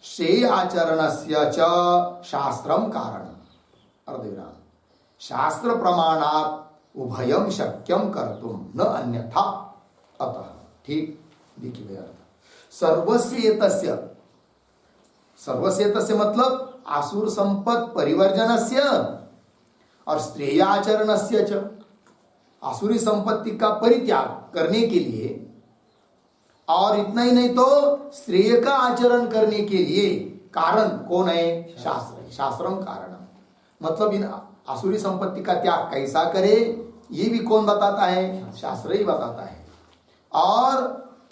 श्रेय आचरणस्य च शास्त्रम कारणम्। अर्धविराम। शास्त्र प्रमाणात् उभयम शक्यम कर्तुम न अन्यथा अतः। ठीक, देखिए भैया अर्थ। सर्वस्येतस्य, सर्वस्येतस्य मतलब आसुर संपत् परिवर्जनस्य और श्रेयाचरणस्य च, आसुरी संपत्ति का परित्याग करने के लिए, और इतना ही नहीं तो श्रेय का आचरण करने के लिए कारण कौन है? शास्त्र। शास्त्रम कारणम मतलब इन आसुरी संपत्ति का त्याग कैसा करे ये भी कौन बताता है? शास्त्र ही बताता है। और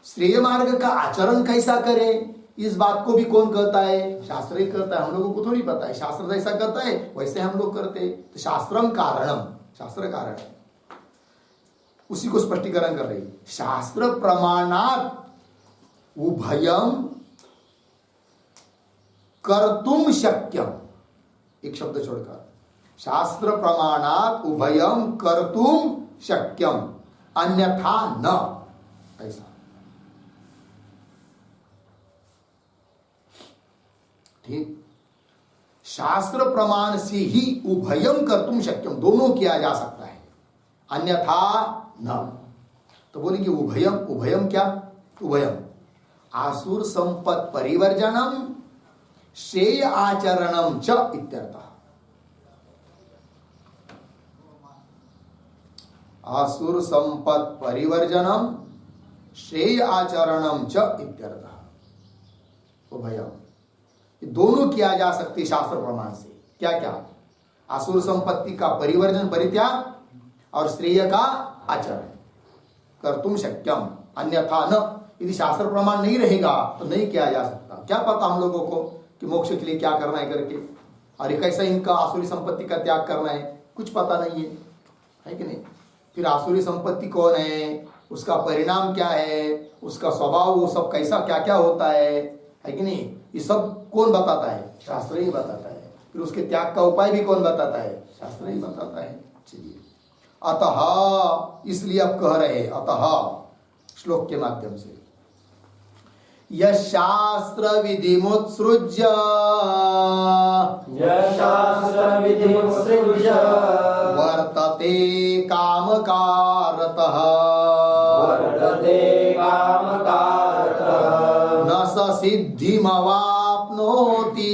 श्रेय मार्ग का आचरण कैसा करे इस बात को भी कौन कहता है? शास्त्र ही कहता है। हम लोगों को थोड़ी पता है, शास्त्र जैसा कहता है वैसे हम लोग करते। तो शास्त्रम कारणम, शास्त्र कारण है, उसी को स्पष्टीकरण कर रही। शास्त्र प्रमाणात् उभयम कर्तुम शक्यम, एक शब्द छोड़कर, शास्त्र प्रमाणात् उभयम कर्तुम शक्यम अन्यथा न, ऐसा। ठीक, शास्त्र प्रमाण से ही उभयम कर्तुम शक्यम, दोनों किया जा सकता है, अन्यथा न। तो बोलेंगे उभयम, उभयम क्या? उभयम आसुर संपत् परिवर्जनम श्रेय आचरणम च इत्यर्थः। आसुर संपत् परिवर्जनम श्रेय आचरणम च इत्यर्थः। तो भैया ये दोनों किया जा सकते शास्त्र प्रमाण से। क्या क्या? आसुर संपत्ति का परिवर्जन परित्याग और श्रेय का आचरण कर्तुम शक्यम, अन्यथा न। यदि शास्त्र प्रमाण नहीं रहेगा तो नहीं किया जा सकता। क्या पता हम लोगों को कि मोक्ष के लिए क्या करना है करके, और कैसे इनका आसुरी संपत्ति का त्याग करना है, कुछ पता नहीं है कि नहीं। फिर आसुरी संपत्ति कौन है, उसका परिणाम क्या है, उसका स्वभाव वो सब कैसा क्या क्या होता है कि नहीं, ये सब कौन बताता है? शास्त्र ही बताता है। फिर उसके त्याग का उपाय भी कौन बताता है? शास्त्र ही बताता है। चलिए, अतः इसलिए अब कह रहे अतः श्लोक के माध्यम से, यशास्त्र विधिमुत्सृज्य वर्तते कामकारतः न स सिद्धिमवाप्नोति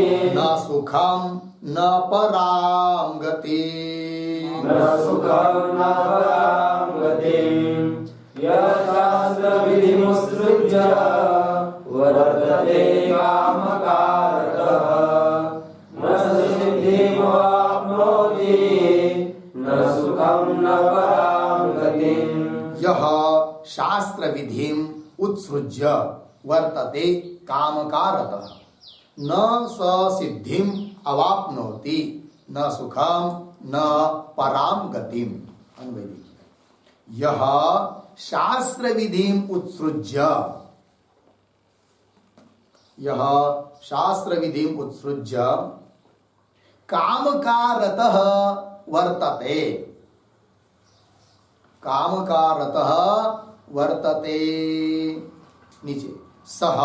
न सुखम न पराम गति। यह शास्त्र विधिम उत्सृज्य वर्तते कामकारतः न स सिद्धिम अवाप्नोति न सुखम न पराम गतिम। अन्वय, यह शास्त्र विधिम उत्सृज्य, यह शास्त्र विधिम उत्सृज्य कामकारतः वर्तते, कामकारतः वर्तते, नीचे, सह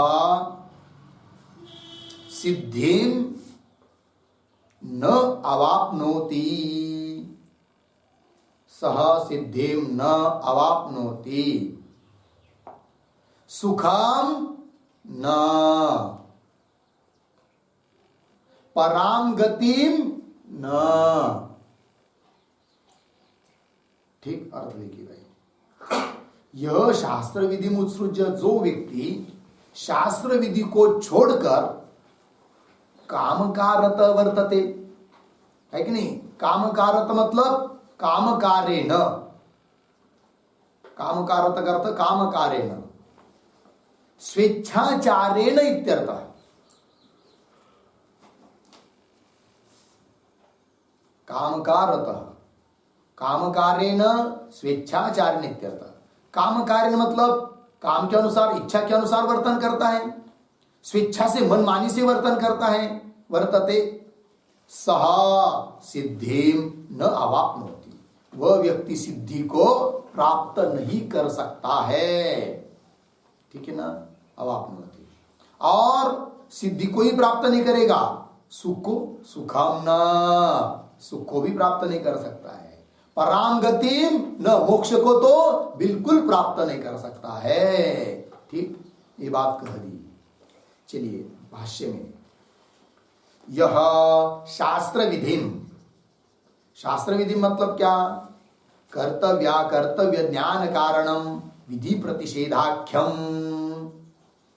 सिद्धिम न अवाप्नोति, सह सिद्धिम न अवाप्नोति, सुखम न पराम गतिम न। ठीक अर्थ देखिए भाई, यह शास्त्र विधि मुत्सृज्य, जो व्यक्ति शास्त्र विधि को छोड़कर काम का रत वर्तते, है कि नहीं। काम का रत मतलब काम कारेण, काम का रत का अर्थ काम कारेण, स्वेच्छाचारेण इत्यर्थः। काम का रतः, काम कारेण स्वेच्छाचारेण इत्यर्थः। काम कारेण मतलब काम के अनुसार, इच्छा के अनुसार वर्तन करता है, स्वेच्छा से मनमानी से वर्तन करता है, वर्तते। सह सिद्धिम न अवाप्नोति, वह व्यक्ति सिद्धि को प्राप्त नहीं कर सकता है। ठीक है ना, अवाप्नोति, और सिद्धि को ही प्राप्त नहीं करेगा, सुख को, सुखम न, सुख को भी प्राप्त नहीं कर सकता है, पराम गतिम न, मोक्ष को तो बिल्कुल प्राप्त नहीं कर सकता है। ठीक, ये बात कह दी। चलिए भाष्य में, यह शास्त्र विधिम, शास्त्र विधि मतलब क्या? कर्तव्य ज्ञान कारणम विधि प्रतिषेधाख्यम।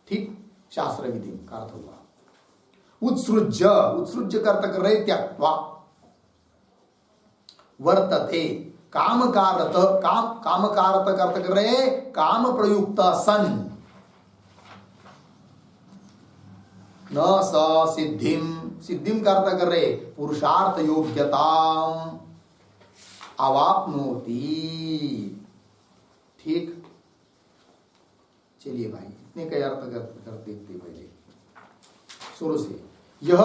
ठीक, शास्त्र विधि का अर्थ हुआ उत्सृज्य, उत्सृज्य कर्त कर रहे त्यक्त्वा, वर्तते काम कारत, काम कारत कर्त कर रहे काम प्रयुक्त सन, न स सिद्धिम, सिद्धिम का अर्थ कर रहे पुरुषार्थ योग्यताम अवाप्नोति। ठीक, चलिए भाई इतने का अर्थ कर देखते पहले शुरू से। यह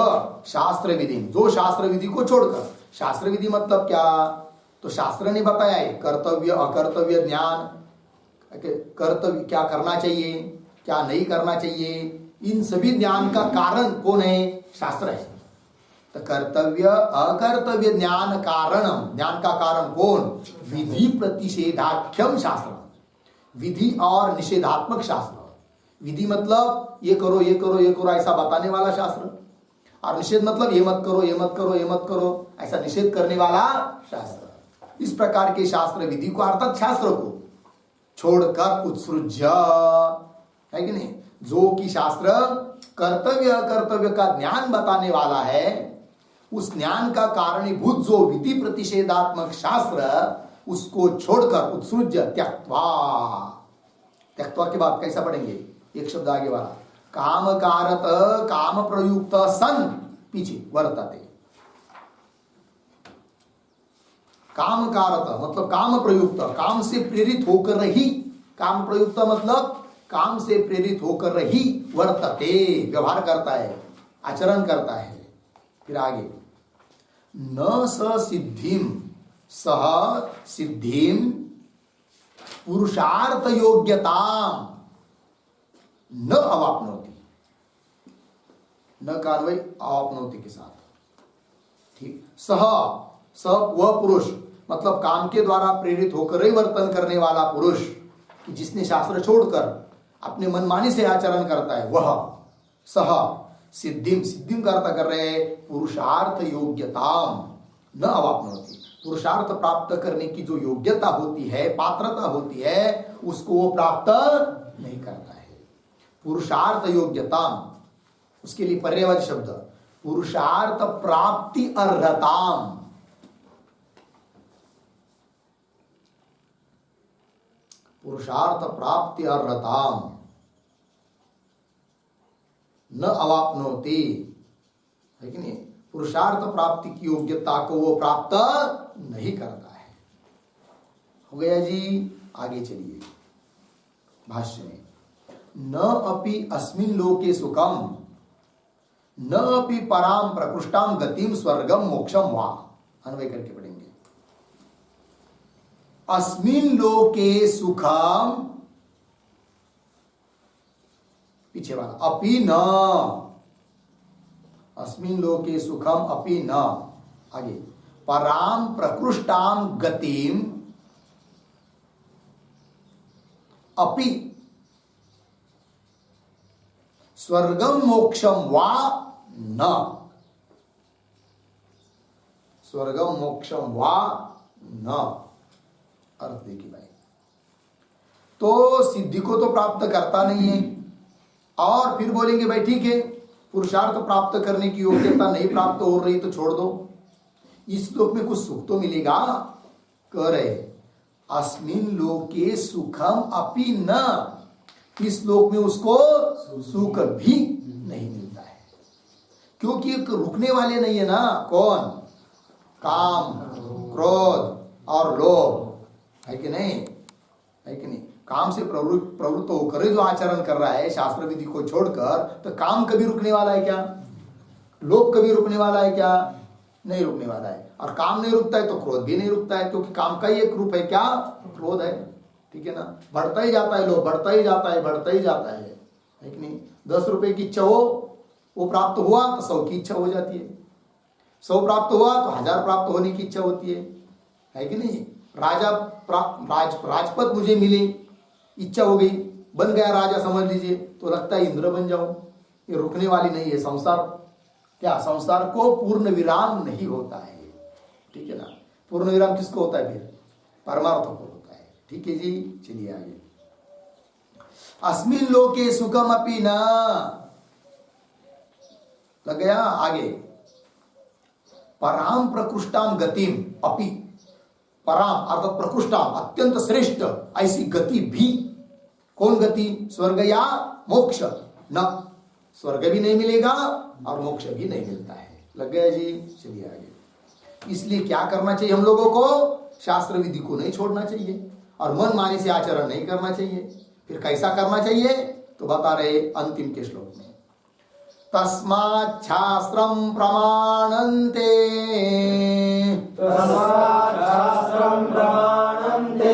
शास्त्र विधि, जो शास्त्र विधि को छोड़कर, शास्त्र विधि मतलब क्या? तो शास्त्र ने बताया है कर्तव्य अकर्तव्य ज्ञान, कर्तव्य क्या करना चाहिए क्या नहीं करना चाहिए, इन सभी ज्ञान का कारण कौन है? शास्त्र है। तो कर्तव्य अकर्तव्य ज्ञान कारणम, ज्ञान का कारण कौन? विधि प्रतिषेधाख्यम शास्त्र, विधि और निषेधात्मक शास्त्र। विधि मतलब ये करो ये करो ये करो ऐसा बताने वाला शास्त्र, और निषेध मतलब ये मत करो ये मत करो ये मत करो ऐसा निषेध करने वाला शास्त्र। इस प्रकार के शास्त्र विधि को अर्थात शास्त्र को छोड़कर उत्सृज्य, है कि नहीं, जो कि शास्त्र कर्तव्य अकर्तव्य का ज्ञान बताने वाला है, उस ज्ञान का कारणीभूत जो विधि प्रतिषेधात्मक शास्त्र, उसको छोड़कर उत्सृज्य त्यक्त्वा, त्यक्त्वा के बाद कैसा पढ़ेंगे, एक शब्द आगे वाला, काम कारत काम प्रयुक्त सन पीछे वर्तते, काम कारत मतलब काम प्रयुक्त, काम से प्रेरित होकर ही, काम प्रयुक्त मतलब काम से प्रेरित होकर ही वर्तते, व्यवहार करता है, आचरण करता है। फिर आगे, न स सिद्धिम सह सिद्धिम पुरुषार्थ योग्यता न अवाप्नोति, न कान्वय अवाप्नोति के साथ, ठीक। सह वह पुरुष मतलब काम के द्वारा प्रेरित होकर ही वर्तन करने वाला पुरुष, कि जिसने शास्त्र छोड़कर अपने मनमानी से आचरण करता है, वह सह सिद्धिम, सिद्धिम का अर्थ कर रहे हैं पुरुषार्थ योग्यता न अवाप्नोति, पुरुषार्थ प्राप्त करने की जो योग्यता होती है, पात्रता होती है, उसको वो प्राप्त नहीं करता है। पुरुषार्थ योग्यता, उसके लिए पर्यायवाची शब्द पुरुषार्थ प्राप्ति अर्हताम, पुरुषार्थ प्राप्ति अर्हताम न अवाप्नोति, है कि नहीं, पुरुषार्थ प्राप्ति की योग्यता को वो प्राप्त नहीं करता है। हो गया जी। आगे चलिए भाष्य में, न अपि अस्मिन् लोके सुखम न अपि पराम प्रकृष्टाम गतिम स्वर्गम मोक्षम वा, अन्वय करके पढ़ेंगे, अस्मिन् लोके सुखम, पीछे वाला अपि न, अस्मिन् लोके सुखम अपि न, आगे पराम प्रकृष्टाम गतिम अपि स्वर्गम मोक्षम वा न, स्वर्गम मोक्षम वा न, अर्थ देखिए भाई, तो सिद्धि को तो प्राप्त करता नहीं है, और फिर बोलेंगे भाई ठीक है पुरुषार्थ प्राप्त करने की योग्यता नहीं प्राप्त हो रही तो छोड़ दो, इस लोक में कुछ सुख तो मिलेगा, कह रहे अस्मिन् लोके सुखम अपि न, इस लोक में उसको सुख भी नहीं मिलता है, क्योंकि एक रुकने वाले नहीं है ना, कौन, काम क्रोध और लोभ, है कि नहीं, है कि नहीं, काम से प्रवृत्त होकर जो आचरण कर रहा है शास्त्र विधि को छोड़कर, तो काम कभी रुकने वाला है क्या, लोभ कभी रुकने वाला है क्या, नहीं रुकने वाला है, और काम नहीं रुकता है तो क्रोध भी नहीं रुकता है, क्योंकि काम का ही एक रूप है क्या, क्रोध है, ठीक है ना, बढ़ता ही जाता है, लोभ बढ़ता ही जाता है, बढ़ता ही जाता है कि नहीं, 10 रुपए की इच्छा हो, वो प्राप्त हुआ तो 100 की इच्छा हो जाती है, 100 प्राप्त हुआ तो 1000 प्राप्त होने की इच्छा होती है कि नहीं, राजपद मुझे मिले, इच्छा हो गई, बन गया राजा समझ लीजिए, तो लगता है इंद्र बन जाऊं, ये रुकने वाली नहीं है संसार, क्या संसार को पूर्ण विराम नहीं होता है, ठीक है ना, पूर्ण विराम किसको होता है, फिर परमार्थ को होता है, ठीक है जी। चलिए आगे, अस्मिन् लोके सुखम अपि न, लग गया, आगे पराम प्रकृष्टाम गतिम अपि, पराम अर्थात प्रकृष्टाम अत्यंत श्रेष्ठ ऐसी गति भी, कौन गति, स्वर्ग या मोक्ष, न स्वर्ग भी नहीं मिलेगा और मोक्ष भी नहीं मिलता है, लग गया जी। चलिए आगे, इसलिए क्या करना चाहिए हम लोगों को, शास्त्र विधि को नहीं छोड़ना चाहिए और मन माने से आचरण नहीं करना चाहिए, फिर कैसा करना चाहिए तो बता रहे अंतिम के श्लोक में, तस्मात् शास्त्रं प्रमाणन्ते, तस्मात् शास्त्रं प्रमाणन्ते,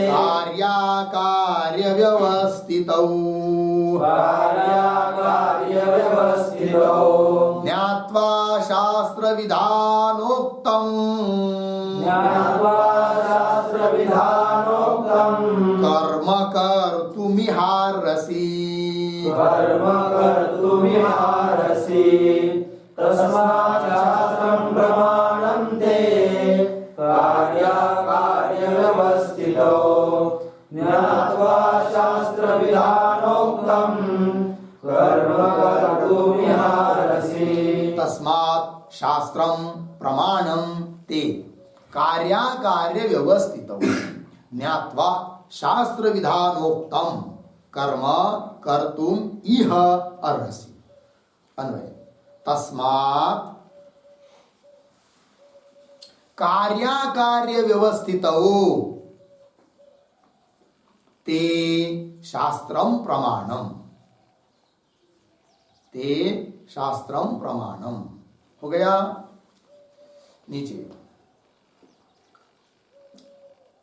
कार्याकार्य व्यवस्थितौ, कार्याकार्य व्यवस्थितौ, ज्ञात्वा शास्त्र शास्त्र विधानोक्तम ज्ञात्वा शास्त्रविधानोक्तम् कर्म कर्तुमिहार्हसि कर्म कर्तुमिहारसि तस्मात् शास्त्रं प्रमाणं ते कार्याकार्यव्यवस्थितौ ज्ञात्वा शास्त्रविधानोक्तम् कर्म कर्तुमिहारसि तस्मात् शास्त्रम प्रमाणम ते कार्याकार्य व्यवस्थितौ ज्ञात्वा शास्त्र विधानोक्तम कर्म कर्तुम इह अर्हसि। अन्वय तस्मात् कार्याकार्य व्यवस्थितौ ते शास्त्रम प्रमाणम ते शास्त्रम प्रमाणम हो गया। नीचे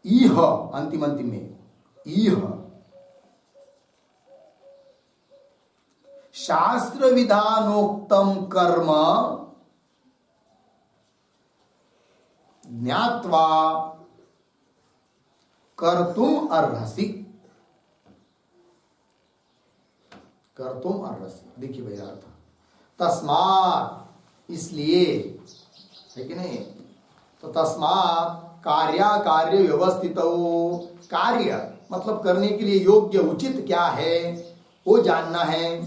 इह अंतिम में इह शास्त्र विधानोक्तम कर्म ज्ञात्वा कर्तुम अर्हसि कर्तुम अर्हसि। देखिए भैया अर्थ तस्मात् इसलिए है कि नहीं। तो तस्मात् कार्याकार्य व्यवस्थित कार्य मतलब करने के लिए योग्य उचित क्या है वो जानना है,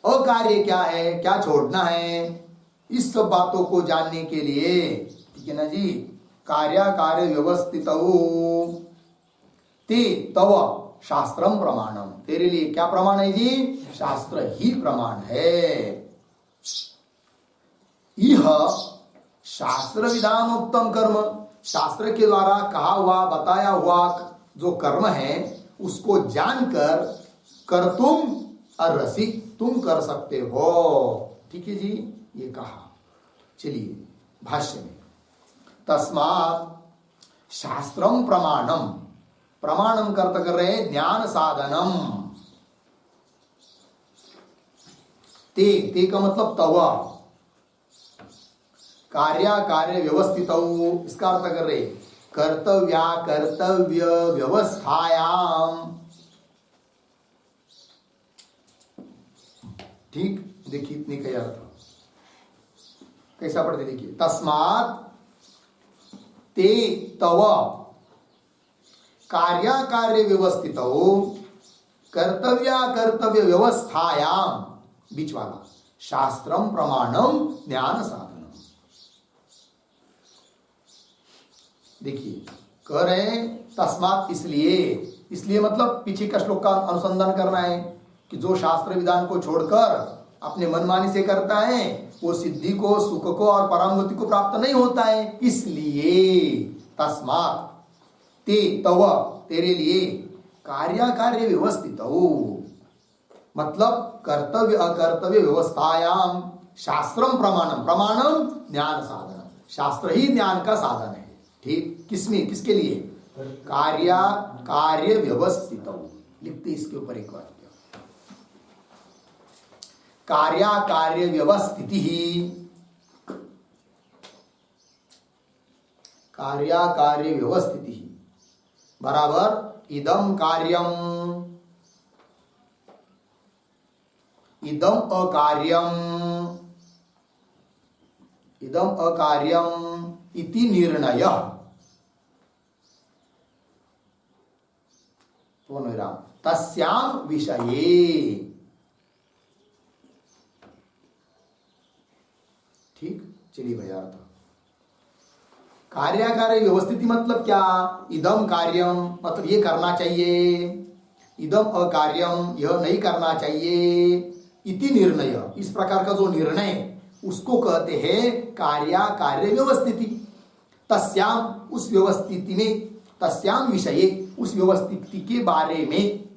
अकार्य क्या है क्या छोड़ना है, इस सब बातों को जानने के लिए ठीक है ना जी। कार्याकार्य व्यवस्थित ते तव शास्त्रम प्रमाणम तेरे लिए क्या प्रमाण है जी, शास्त्र ही प्रमाण है। यह शास्त्र विधानोक्तम कर्म शास्त्र के द्वारा कहा हुआ बताया हुआ जो कर्म है उसको जानकर कर्तुम अर्हसि तुम कर सकते हो। ठीक है जी ये कहा। चलिए भाष्य में तस्मात् शास्त्रम प्रमाणम प्रमाणम करता कर रहे ज्ञान साधनम ते का मतलब तव कार्याकार्य व्यवस्थित इसका अर्थ कर रहे कर्तव्या कर्तव्य व्यवस्थायाम। ठीक देखिए इतने का अर्थ कैसा पढ़ते देखिए तस्मात् ते तव कार्याकार्य व्यवस्थित कर्तव्या कर्तव्य व्यवस्थायाम बीच वाला शास्त्रम प्रमाणम ज्ञान साधनम। देखिए कह रहे तस्मात् इसलिए मतलब पीछे का श्लोक का अनुसंधान करना है कि जो शास्त्र विधान को छोड़कर अपने मनमानी से करता है वो सिद्धि को सुख को और परांगति को प्राप्त नहीं होता है। इसलिए तस्मात् ते तव तेरे लिए कार्याकार्य व्यवस्थित मतलब कर्तव्य अकर्तव्य व्यवस्थायाम शास्त्रम प्रमाणम प्रमाणम ज्ञान साधन शास्त्र ही ज्ञान का साधन है। ठीक किसमें किसके लिए कार्य व्यवस्थित लिखते इसके ऊपर एक वाक्य कार्याकार्य व्यवस्थिति कार्याकार्य व्यवस्थिति बराबर इदम कार्यम इदम अकार्यम इति निर्णय तस्याम विषये। ठीक चलिए भैया अर्थ कार्याकार्य व्यवस्थिति मतलब क्या इदम कार्यम मतलब ये करना चाहिए इदम अकार्यम यह नहीं करना चाहिए इति निर्णय इस प्रकार का जो निर्णय उसको कहते हैं कार्याकार्य व्यवस्थिति। तस्याम उस व्यवस्थिति में तस्याम विषये उस व्यवस्थिति के बारे में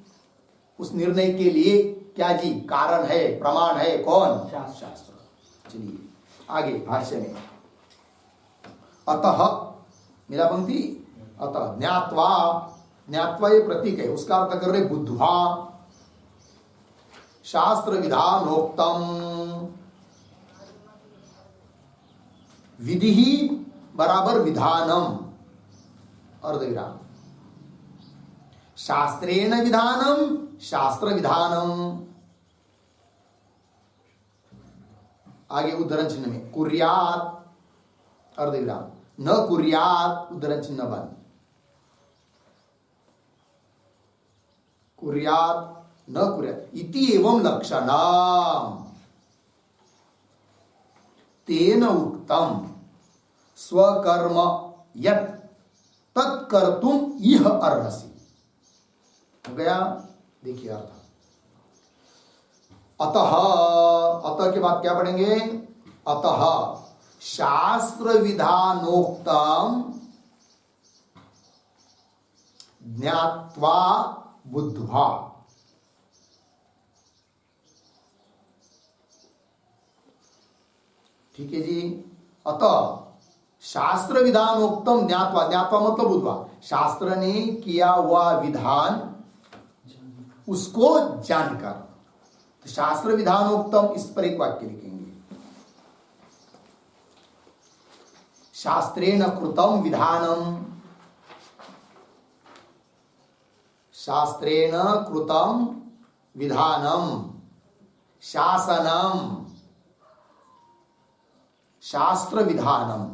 उस निर्णय के लिए क्या जी कारण है प्रमाण है कौन शास्त्र। चलिए आगे भाष्य में अतः मिला पंक्ति अतः ज्ञात्वा ये प्रतीक है उसका अर्थ कर रहे बुद्ध्वा शास्त्र विधानोक्तम विधि बराबर विधानम, अर्धविराम। शास्त्रेण विधानम, शास्त्र विधानम। आगे उद्धरण चिन्ह में कुर्यात, अर्धविराम, न कुर्यात, उद्धरण चिन्ह बंद। कुर्यात न कुर्यात इति एवं लक्षणम, तेन उक्तम स्वकर्म यत् तत्कर्तुम इह अर्हसि। हो गया, देखिए अर्थ। अतः, अतः के बाद क्या पढ़ेंगे? अतः शास्त्र विधानोक्तम ज्ञात्वा बुद्ध्वा। ठीक है जी। अतः शास्त्र विधानोक्तम ज्ञात्वा, ज्ञात्वा मतलब बुद्ध्वा, शास्त्र ने किया हुआ विधान उसको जानकर। तो शास्त्र विधानोक्तम, इस पर एक वाक्य लिखेंगे, शास्त्रेण कृतम विधानम, शास्त्रेण कृतम विधानम, शासनम, शास्त्र विधानम,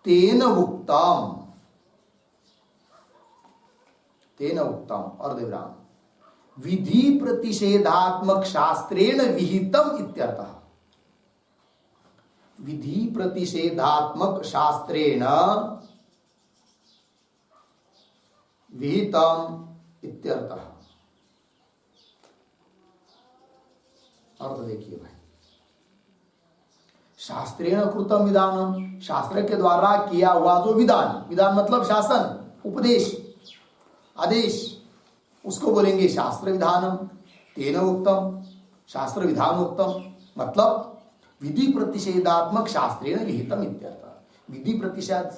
तेन उक्तम, तेन उक्तम, अर्धविराम, विधि प्रतिषेधात्मक शास्त्रेण विहितम इत्यर्थः। विधि प्रतिषेधात्मक शास्त्रेण विहितम इत्यर्थः। अर्थ देखिए भाई, शास्त्रेण कृतम विधानम, शास्त्र के द्वारा किया हुआ जो विधान, विधान मतलब शासन, उपदेश, आदेश, उसको बोलेंगे शास्त्र विधानम। तेन उक्तम, शास्त्र विधान उत्तम मतलब विधि प्रतिषेधात्मक शास्त्रेण विहितम इत्यर्थ। विधि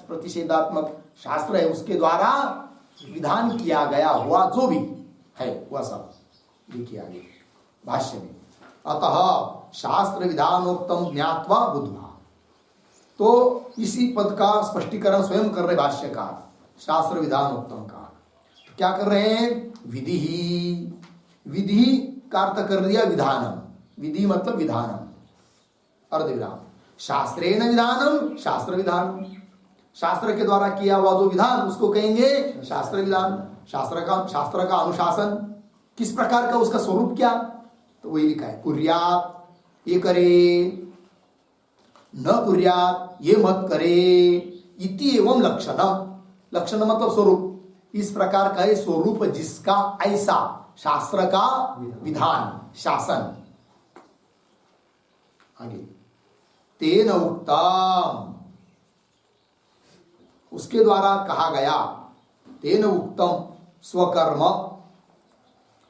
प्रतिषेधात्मक शास्त्र है, उसके द्वारा विधान किया गया हुआ जो भी है वह सब। देखिए आगे भाष्य में, अतः शास्त्र विधानोक्तम ज्ञात्वा बुद्ध्वा। तो इसी पद का स्पष्टीकरण स्वयं कर रहे भाष्यकार, शास्त्र विधानोक्तम का। तो क्या कर रहे हैं? विधि ही, विधि का अर्थ कर दिया विधानम, विधि मतलब विधानम, अर्धविराम, शास्त्रेण विधानम, शास्त्र विधानम, शास्त्र के द्वारा किया हुआ जो विधान उसको कहेंगे शास्त्र विधान। शास्त्र का अनुशासन किस प्रकार का, उसका स्वरूप क्या, तो वही लिखा है, कुर्यात ये करे, न कुर्यात ये मत करे, इति एवं लक्षणम, लक्षण मतलब स्वरूप, इस प्रकार का है स्वरूप जिसका ऐसा शास्त्र का विधान, शासन। आगे तेन उक्तम, उसके द्वारा कहा गया, तेन उक्तम स्वकर्म,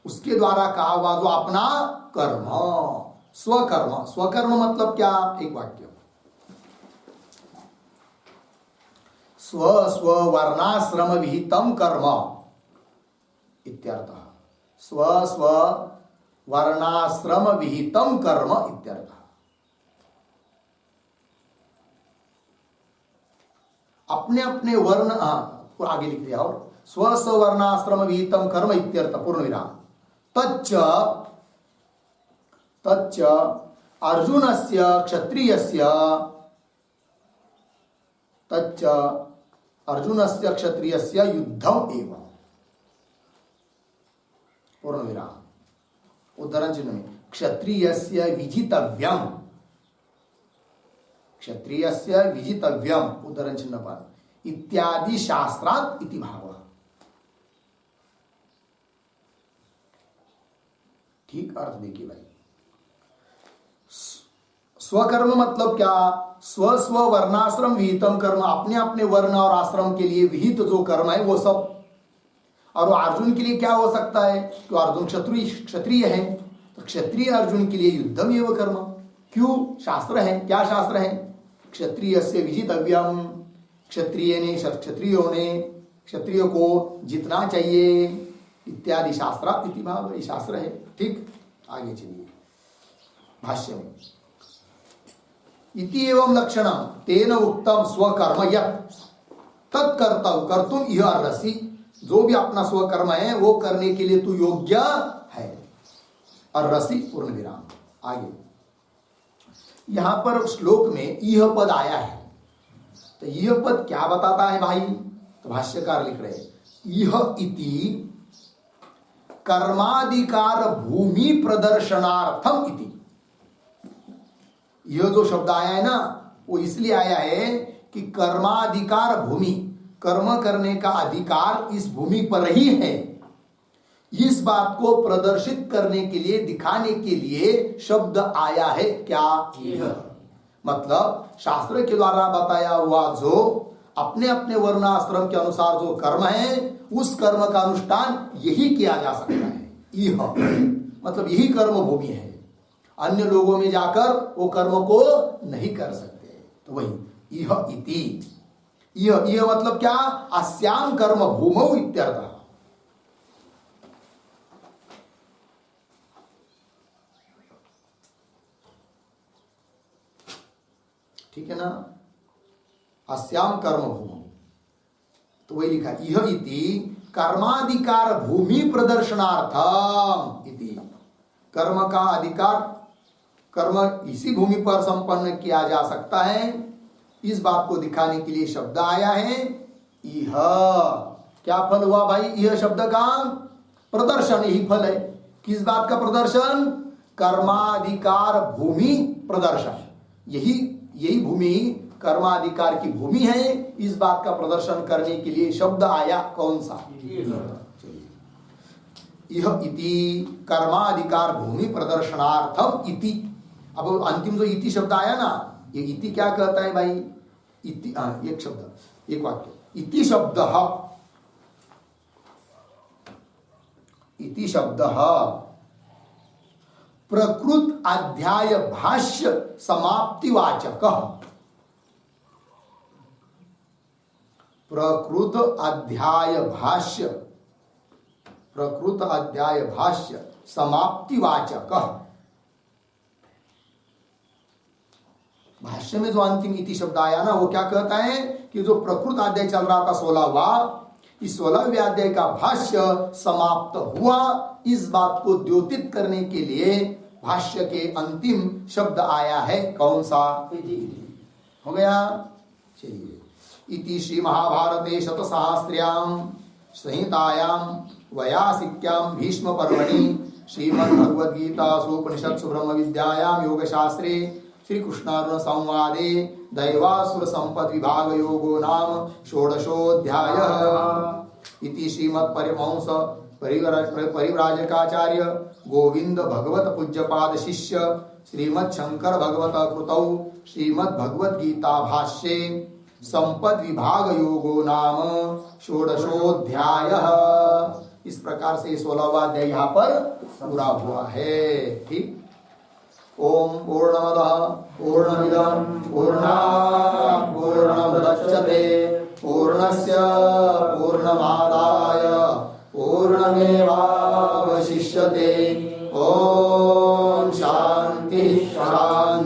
उसके द्वारा कहा हुआ जो अपना कर्म, स्वकर्म, स्वकर्म मतलब क्या, एक वाक्य, स्व स्व वर्णाश्रम विहितम कर्म इत्यर्थः। स्व स्व वर्णाश्रम विहितम कर्म इत्यर्थः। अपने अपने वर्ण, आगे लिख दिया, और स्व स्व वर्णाश्रम विहितम कर्म इत्यर्थ, पूर्ण विराम। तच्च तच्च अर्जुनस्य क्षत्रियस्य, तच्च अर्जुनस्य क्षत्रियस्य युद्धम एवं, पूर्ण विराम। उद्धरण चिन्ह में क्षत्रियस्य विजितव्यम, क्षत्रियस्य विजितव्यम, उद्धरण चिन्ह पर, इत्यादि शास्त्रात् इति भावः। ठीक अर्थ देखिए भाई, स्वकर्म मतलब क्या, स्व स्व वर्णाश्रम विहितम कर्म, अपने अपने वर्ण और आश्रम के लिए विहित जो कर्म है वो सब। और अर्जुन के लिए क्या हो सकता है, तो अर्जुन क्षत्रिय है, तो क्षत्रिय अर्जुन के लिए युद्धम एवं कर्म, क्यों, शास्त्र है, क्या शास्त्र है, क्षत्रियस्य विजितव्यम, क्षत्रिय ने, क्षत्रियों ने, क्षत्रियो को जीतना चाहिए, इत्यादि शास्त्रात् इति भाव, ये शास्त्र है। ठीक, आगे चलिए भाष्य में, इति एवं लक्षणम तेन उक्तम स्वकर्म यत् तत्कर्तव्य कर्तुम यह अर्हसि, जो भी अपना स्वकर्म है वो करने के लिए तू योग्य है। अर्हसि पूर्ण विराम। आगे यहां पर श्लोक में यह पद आया है, तो यह पद क्या बताता है भाई? तो भाष्यकार लिख रहे हैं यह इति कर्माधिकार भूमि प्रदर्शनार्थम इति। यह जो शब्द आया है ना वो इसलिए आया है कि कर्माधिकार भूमि, कर्म करने का अधिकार इस भूमि पर ही है, इस बात को प्रदर्शित करने के लिए, दिखाने के लिए शब्द आया है। क्या? मतलब शास्त्र के द्वारा बताया हुआ जो अपने अपने वर्णाश्रम के अनुसार जो कर्म है उस कर्म का अनुष्ठान यही किया जा सकता है। यह मतलब यही कर्म भूमि है, अन्य लोगों में जाकर वो कर्म को नहीं कर सकते। तो वही यह इति, यह मतलब क्या? अस्याम कर्म भूमौ इत्यर्थः। ठीक है ना? अस्याम कर्म भूमौ, तो वही लिखा यह इति कर्माधिकार भूमि प्रदर्शनार्थम इति। कर्म का अधिकार, कर्म इसी भूमि पर संपन्न किया जा सकता है, इस बात को दिखाने के लिए शब्द आया है। यह क्या फल हुआ भाई? यह शब्द का प्रदर्शन ही फल है। किस बात का प्रदर्शन? कर्माधिकार भूमि प्रदर्शन। यही भूमि कर्माधिकार की भूमि है, इस बात का प्रदर्शन करने के लिए शब्द आया। कौन सा? यह इति कर्माधिकार भूमि प्रदर्शनार्थम इति। अब अंतिम जो इति शब्द आया ना, ये इति क्या कहता है भाई? इति एक शब्द, एक वाक्य। इति शब्द प्रकृत अध्याय भाष्य समाप्तिवाचक। प्रकृत अध्याय भाष्य समाप्तिवाचक। भाष्य में जो अंतिम इति शब्द आया ना वो क्या कहता है कि जो प्रकृत अध्याय चल रहा था 16वां, इस 16वें अध्याय का भाष्य समाप्त हुआ, इस बात को द्योतित करने के लिए भाष्य के अंतिम शब्द आया है। कौन सा? हो गया। चलिए, इति श्री महाभारते शतसहस्र्यां संहितायां वयासिक्यां भीष्म पर्वणि श्रीमद्भगवद्गीतासु उपनिषत्सु ब्रह्म विद्यायां योगशास्त्रे श्री कृष्णार्जुन संवादे दैवासुर संपद विभाग योगो नाम षोडशोऽध्यायः। इति श्रीमत् परमहंस परिव्राजकाचार्य गोविंद भगवत पूज्यपाद शिष्य श्रीमत् शंकर भगवत कृतौ श्रीमद् भगवद गीता भाष्ये संपद विभाग योगो नाम षोडशोऽध्यायः। इस प्रकार से 16वां अध्याय यहाँ पर पूरा हुआ है। ठीक। ओम पूर्णमदः पूर्णमिदं पूर्णात् पूर्णमुदच्यते पूर्णस्य पूर्णमादाय पूर्णमेवावशिष्यते। ओम शांति शांति।